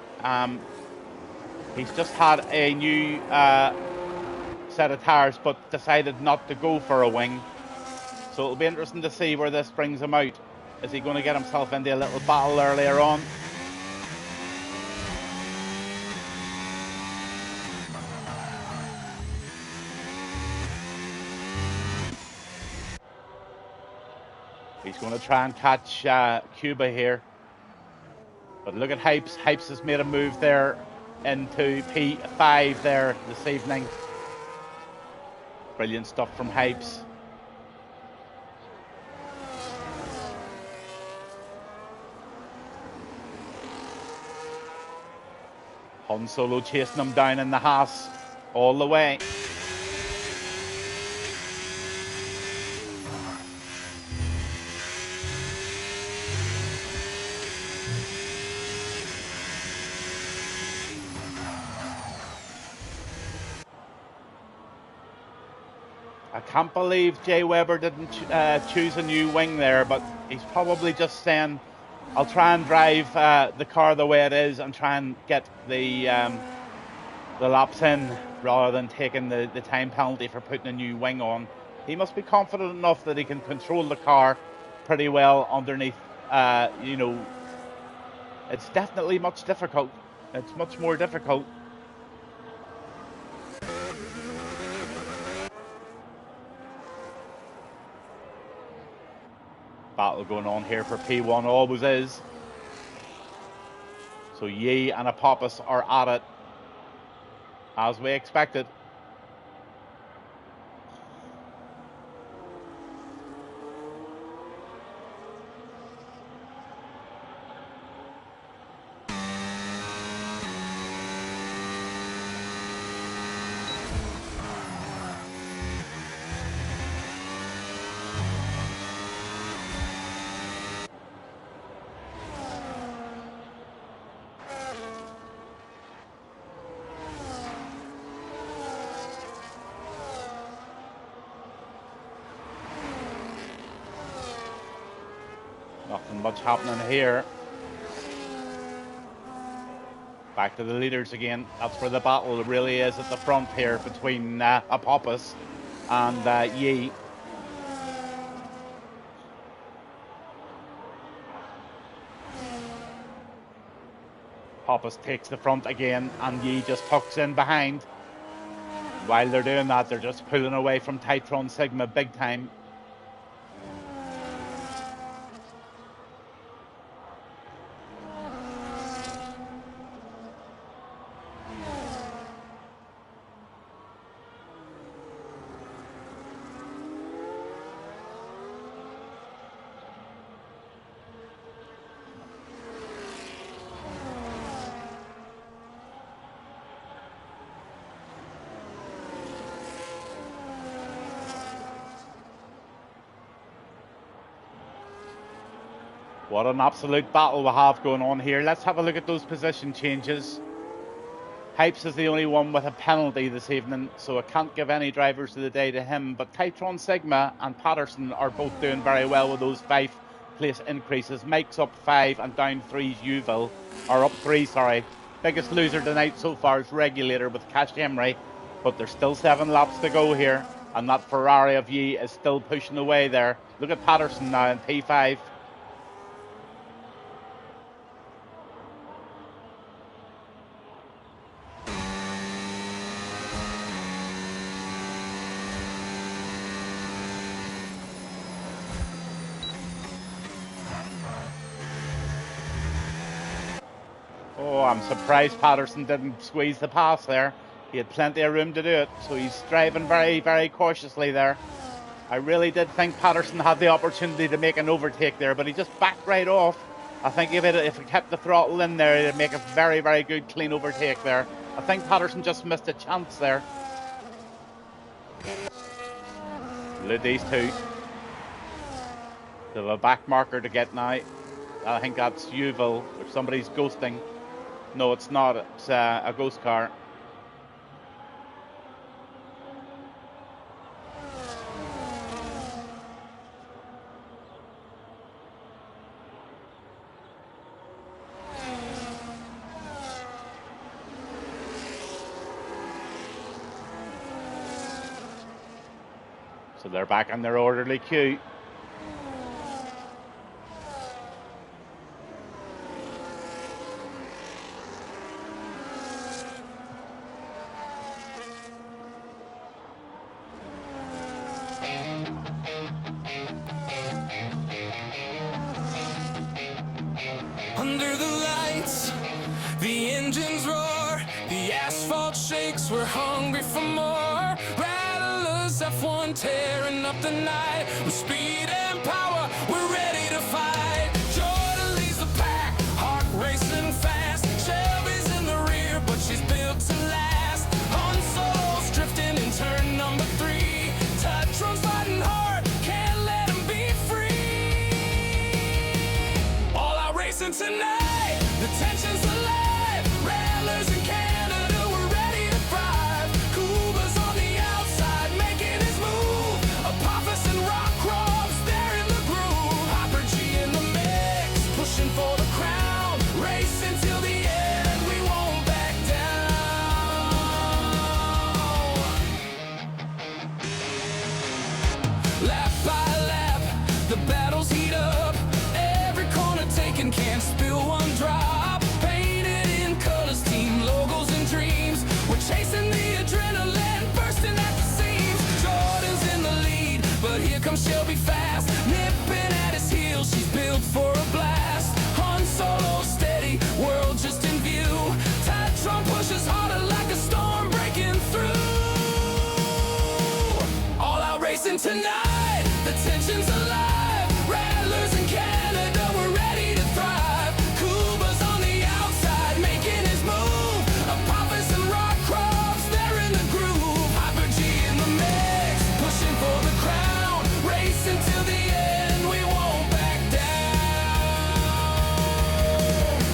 He's just had a new set of tyres, but decided not to go for a wing. So it'll be interesting to see where this brings him out. Is he going to get himself into a little battle earlier on? He's going to try and catch Cuba here. But look at Hypes. Hypes has made a move there into P5 there this evening. Brilliant stuff from Hypes. Han Solo chasing him down in the Haas all the way. I can't believe Jay Webber didn't choose a new wing there, but he's probably just saying, I'll try and drive the car the way it is and try and get the laps in rather than taking the time penalty for putting a new wing on. He must be confident enough that he can control the car pretty well underneath. It's definitely much difficult. It's much more difficult. Battle going on here for P1, always is. So Yi and Apophis are at it, as we expected. Nothing much happening here. Back to the leaders again. That's where the battle really is at the front here between Apophis and Yi. Apophis takes the front again, and Yi just tucks in behind. While they're doing that, they're just pulling away from Titron Sigma big time. What an absolute battle we have going on here. Let's have a look at those position changes. Hypes is the only one with a penalty this evening, so I can't give any drivers of the day to him. But Titron Sigma and Patterson are both doing very well with those place increases. Mike's up 5 and down 3's Uville, or up 3, sorry. Biggest loser tonight so far is Regulator with Cash Emery, but there's still 7 laps to go here, and that Ferrari of Ye is still pushing away there. Look at Patterson now in P5. Oh, I'm surprised Patterson didn't squeeze the pass there. He had plenty of room to do it, so he's driving very, very cautiously there. I really did think Patterson had the opportunity to make an overtake there, but he just backed right off. I think if he kept the throttle in there, it'd make a very, very good clean overtake there. I think Patterson just missed a chance there. These two. They have a back marker to get now. I think that's Uville, or somebody's ghosting. No, it's not. It's a ghost car. So they're back in their orderly queue. Under the lights, the engines roar, the asphalt shakes, we're hungry for more. Rattlers F1 tearing up the night, with speed and power, we're ready to fight. Jordan leads the pack, heart racing fast. Shelby's in the rear, but she's built to last. On Solo's drifting in turn number 3. Touchron's fighting hard, can't let him be free. All out racing tonight, the tension's alive. Rattlers in Canada, we're ready to thrive. Kuba's on the outside, making his move. Apophis and Rockcroft's there in the groove. Hyper G in the mix, pushing for the crown. Racing till the end, we won't back down. Lap by lap, the battles heat up. Every corner taken, can't spill one drop. Painted in colors, team logos and dreams. We're chasing the adrenaline, bursting at the seams. Jordan's in the lead, but here comes Shelby fast. Nipping at his heels, she's built for a blast. Han Solo steady, world just in view. Titron pushes harder like a storm breaking through. All out racing tonight, the tension's alive. Rattlers in Canada, we're ready to thrive. Kuba's on the outside, making his move. Apophis and Rockcroft's there in the groove. Hyper G in the mix, pushing for the crown. Racing till the end, we won't back down.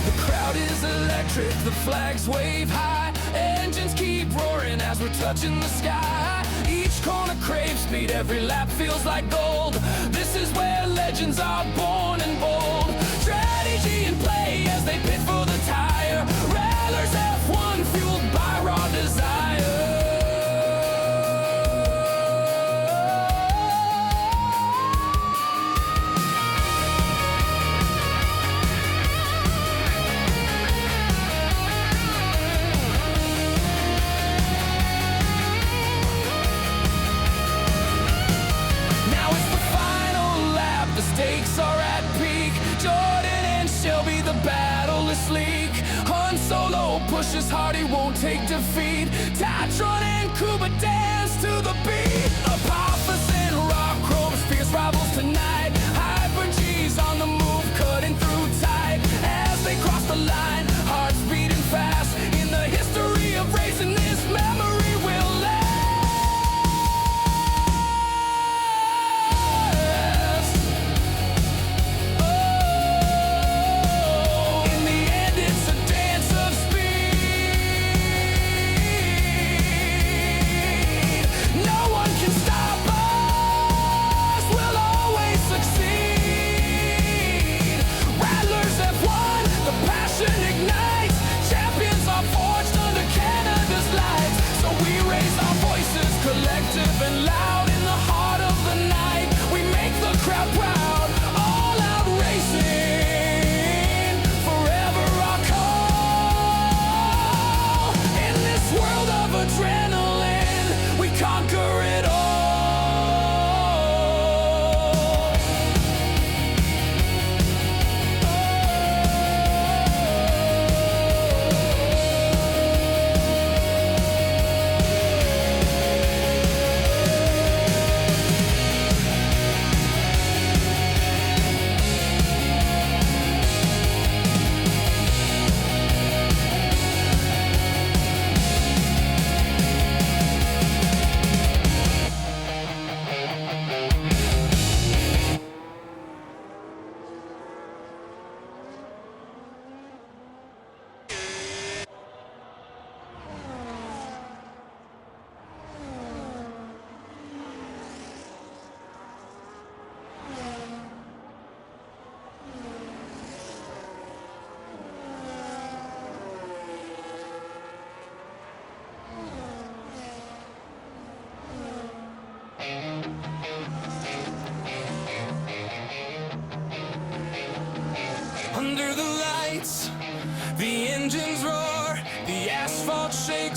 The crowd is electric, the flags wave high. Engines keep roaring as we're touching the sky. Each corner craves speed, every lap feels like gold. This is where legends are born and bold. Strategy in play as they pit for the tire. Rattlers F1 fueled by raw desire. Now it's the final lap, the stakes are at peak. Jordan and Shelby, the battle is sleek. Han Solo pushes hard, he won't take defeat. Titron and Kuba dance to the beat. Apophis and Rockcroft's fierce rivals tonight. Hyper G's on the move, cutting through tight. As they cross the line, hearts beating fast. In the history of racing, this memory will last. Oh, in the end, it's a dance of speed. No one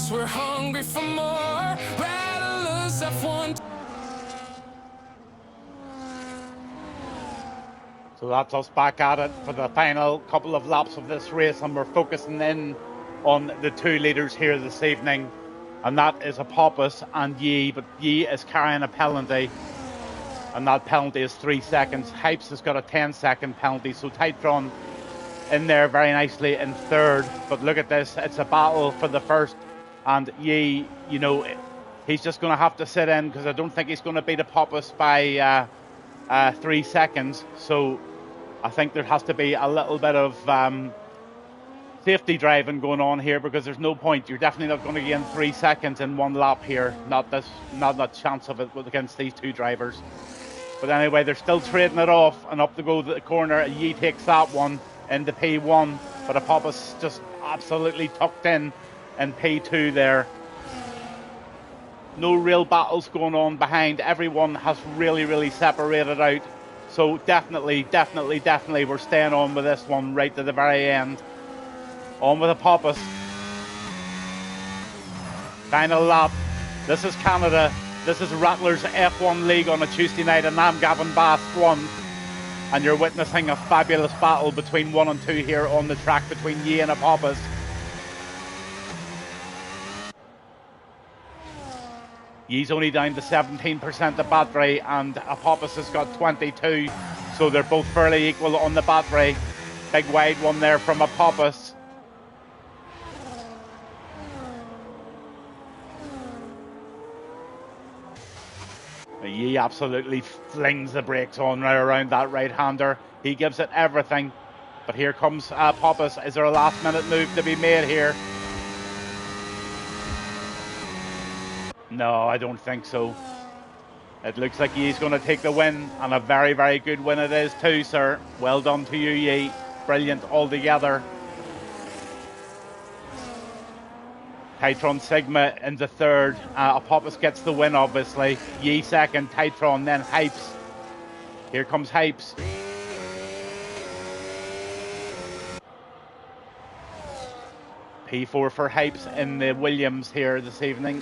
'cause we're hungry for more. Rattlers F1. So that's us back at it for the final couple of laps of this race, and we're focusing in on the two leaders here this evening, and that is Apophis and Yi, but Yi is carrying a penalty, and that penalty is 3 seconds. Hypes has got a 10-second penalty, so Titron in there very nicely in third, but look at this, it's a battle for the first, and Yi, you know, he's just going to have to sit in because I don't think he's going to beat Apophis by 3 seconds, so I think there has to be a little bit of safety driving going on here, because there's no point. You're definitely not going to gain 3 seconds in one lap here. Not that chance of it against these two drivers. But anyway, they're still trading it off, and up to go to the corner. Yi takes that one into P1, but Apophis just absolutely tucked in P2 there. No real battles going on behind. Everyone has really separated out. So definitely, we're staying on with this one right to the very end. On with Apophis. Final lap. This is Canada. This is Rattlers F1 League on a Tuesday night, and I'm Gavin Bass 1. And you're witnessing a fabulous battle between 1 and 2 here on the track between Yi and Apophis. Yi's only down to 17% of battery, and Apophis has got 22, so they're both fairly equal on the battery. Big wide one there from Apophis. Yi absolutely flings the brakes on right around that right-hander. He gives it everything, but here comes Apophis. Is there a last-minute move to be made here? No, I don't think so. It looks like Yi's going to take the win, and a very good win it is too, sir. Well done to you, Yi. Brilliant altogether. Titron Sigma into third. Apophis gets the win, obviously. Yi second, Titron, then Hypes. Here comes Hypes. P4 for Hypes in the Williams here this evening.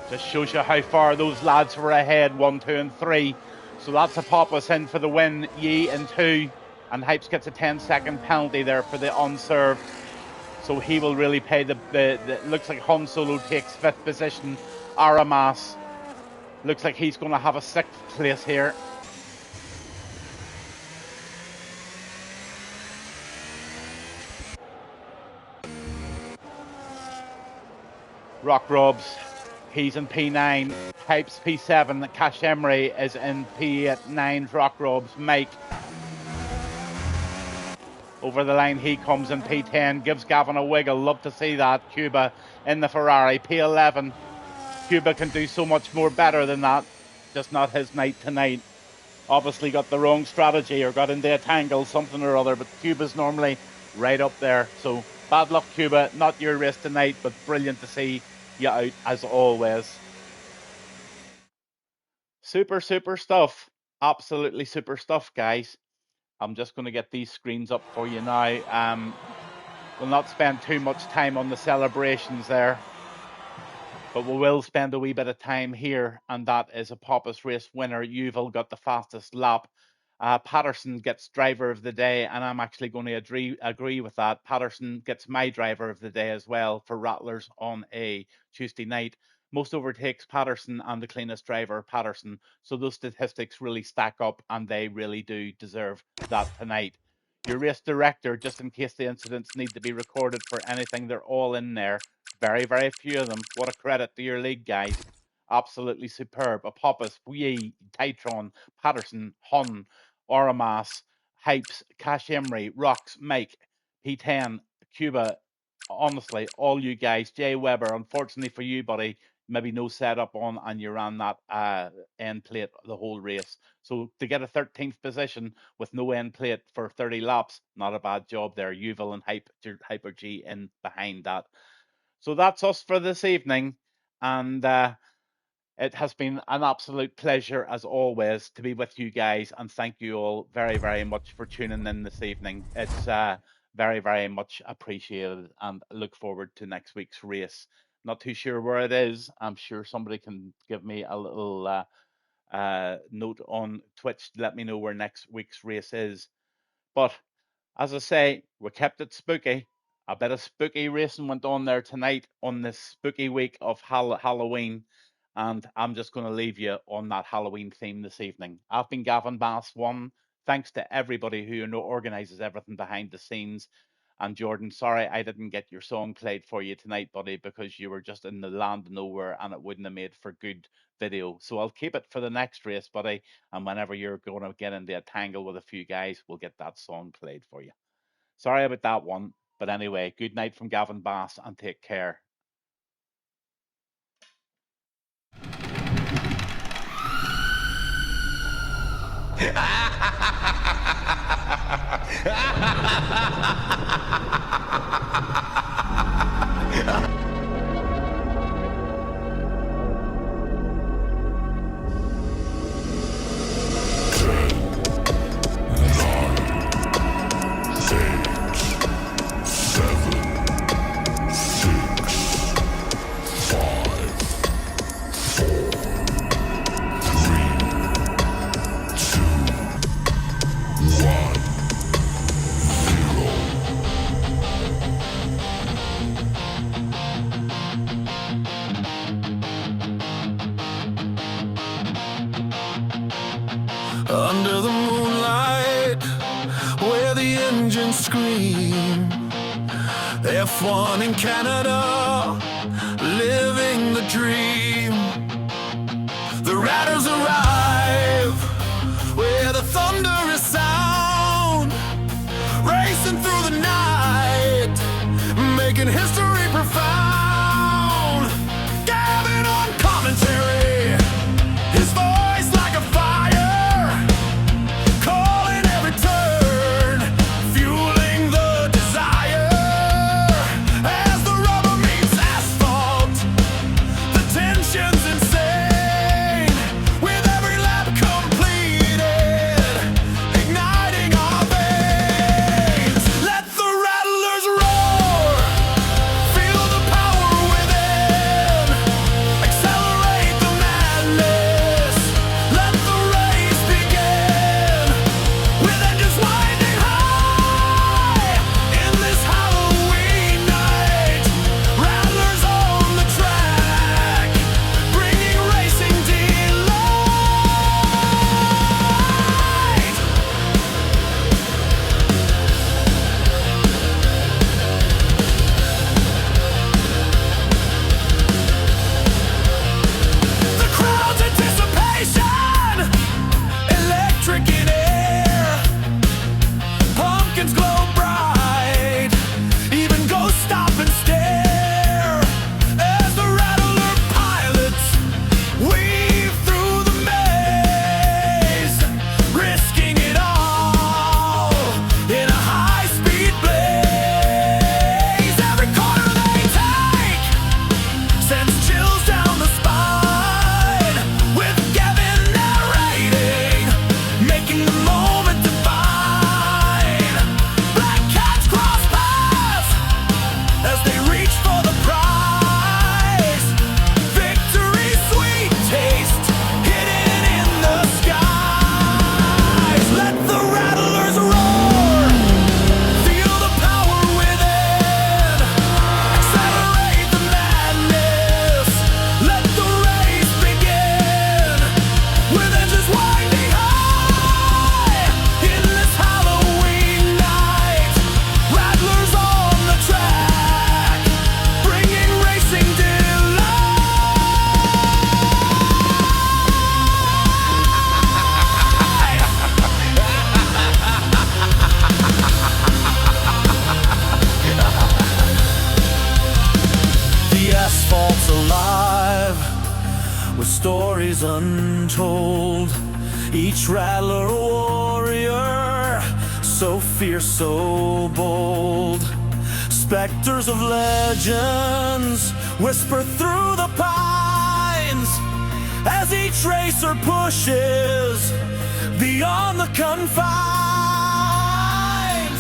Just shows you how far those lads were ahead, 1, 2 and 3. So that's Apophis in for the win, Yi in 2. And Hypes gets a 10-second penalty there for the unserved. So he will really pay the looks like Han Solo takes 5th position. Aramas looks like he's going to have a 6th place here. Rock Robs, he's in P9. Hypes P7. Cash Emery is in P8. 9 Rock Robs. Mike over the line, he comes in P10, gives Gavin a wiggle. Love to see that. Cuba in the Ferrari. P11. Cuba can do so much more better than that. Just not his night tonight. Obviously got the wrong strategy or got into a tangle, something or other, but Cuba's normally right up there. So bad luck, Cuba. Not your race tonight, but brilliant to see you out as always. Super stuff. Absolutely super stuff, guys. I'm just going to get these screens up for you now. We'll not spend too much time on the celebrations there, but we will spend a wee bit of time here, and that is Apophis race winner. Yuval got the fastest lap. Patterson gets driver of the day, and I'm actually going to agree with that. Patterson gets my driver of the day as well for Rattlers on a Tuesday night. Most overtakes Patterson, and the cleanest driver Patterson. So those statistics really stack up, and they really do deserve that tonight. Your race director, just in case the incidents need to be recorded for anything, they're all in there. Very few of them. What a credit to your league, guys. Absolutely superb. Apophis, Yi, Titron, Patterson, Hun, Oramas, Hypes, Cash Emery, Rocks, Mike, P10, Cuba. Honestly, all you guys. Jay Weber, unfortunately for you, buddy, maybe no setup on, and you ran that end plate the whole race. So to get a 13th position with no end plate for 30 laps, not a bad job there. Yuval and Hyper G in behind that. So that's us for this evening. And It has been an absolute pleasure, as always, to be with you guys, and thank you all very, very much for tuning in this evening. It's very, very much appreciated, and look forward to next week's race. Not too sure where it is. I'm sure somebody can give me a little note on Twitch to let me know where next week's race is. But as I say, we kept it spooky. A bit of spooky racing went on there tonight on this spooky week of Halloween. And I'm just going to leave you on that Halloween theme this evening. I've been Gavin Bass 1. Thanks to everybody who organises everything behind the scenes. And Jordan, sorry I didn't get your song played for you tonight, buddy, because you were just in the land of nowhere and it wouldn't have made for good video. So I'll keep it for the next race, buddy. And whenever you're going to get into a tangle with a few guys, we'll get that song played for you. Sorry about that one. But anyway, good night from Gavin Bass and take care. Under the moonlight, where the engines scream, F1 in Canada, living the dream. The Rattlers arrive, where the thunderous sound, racing through the night, making history profound. Gavin on commentary, his voice like a fire. Stories untold, each rattler a warrior, so fierce, so bold. Specters of legends whisper through the pines, as each racer pushes beyond the confines.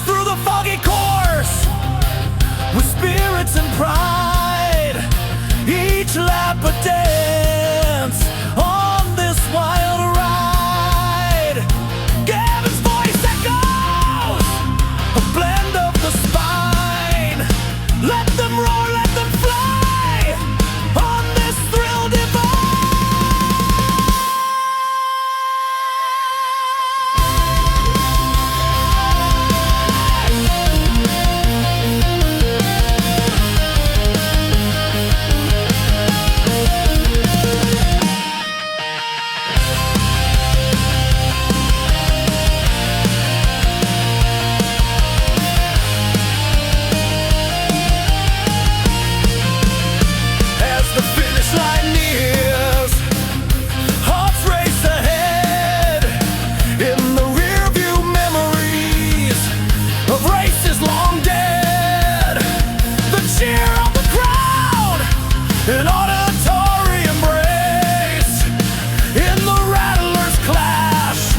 Through the foggy course, with spirits and pride, each lap a dance on this wild ride. Gavin's voice echoes a blend of the spine. Let them roar, let them fly on this thrill divine. An auditory embrace in the Rattlers clash.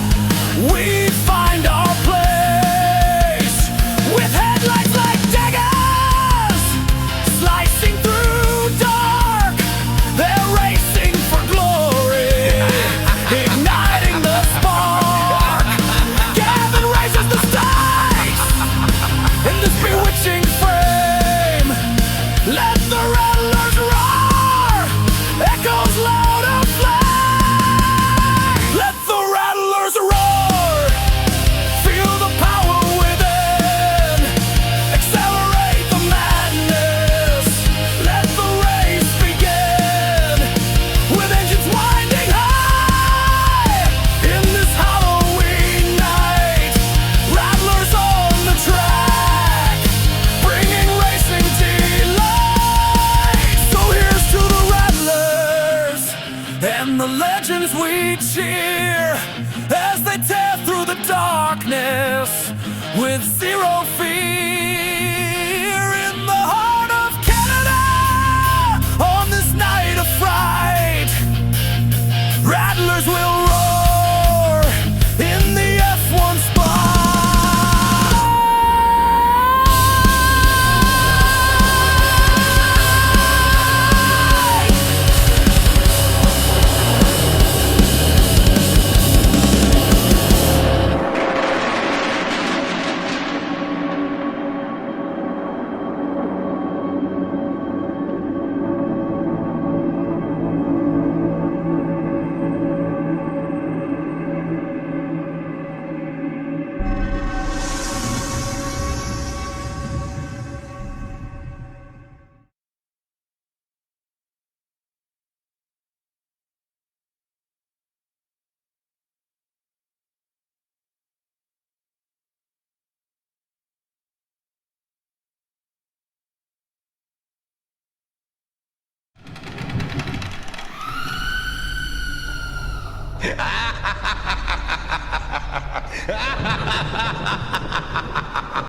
We find our place with headlights like daggers slicing through dark. They're racing for glory, igniting the spark. Gavin raises the stakes in this bewitching frame. Let the Rattlers roar, echoes loud of flame. Let the Rattlers roar, feel the power within, accelerate the madness. Let the race begin, with engines winding high. In this Halloween night, Rattlers on the track, bringing racing delight. So here's to the Rattlers and the legends we cheer as they tear through the darkness with zero fear. In the heart of Canada, on this night of fright, Rattlers will roar in the F1 spot.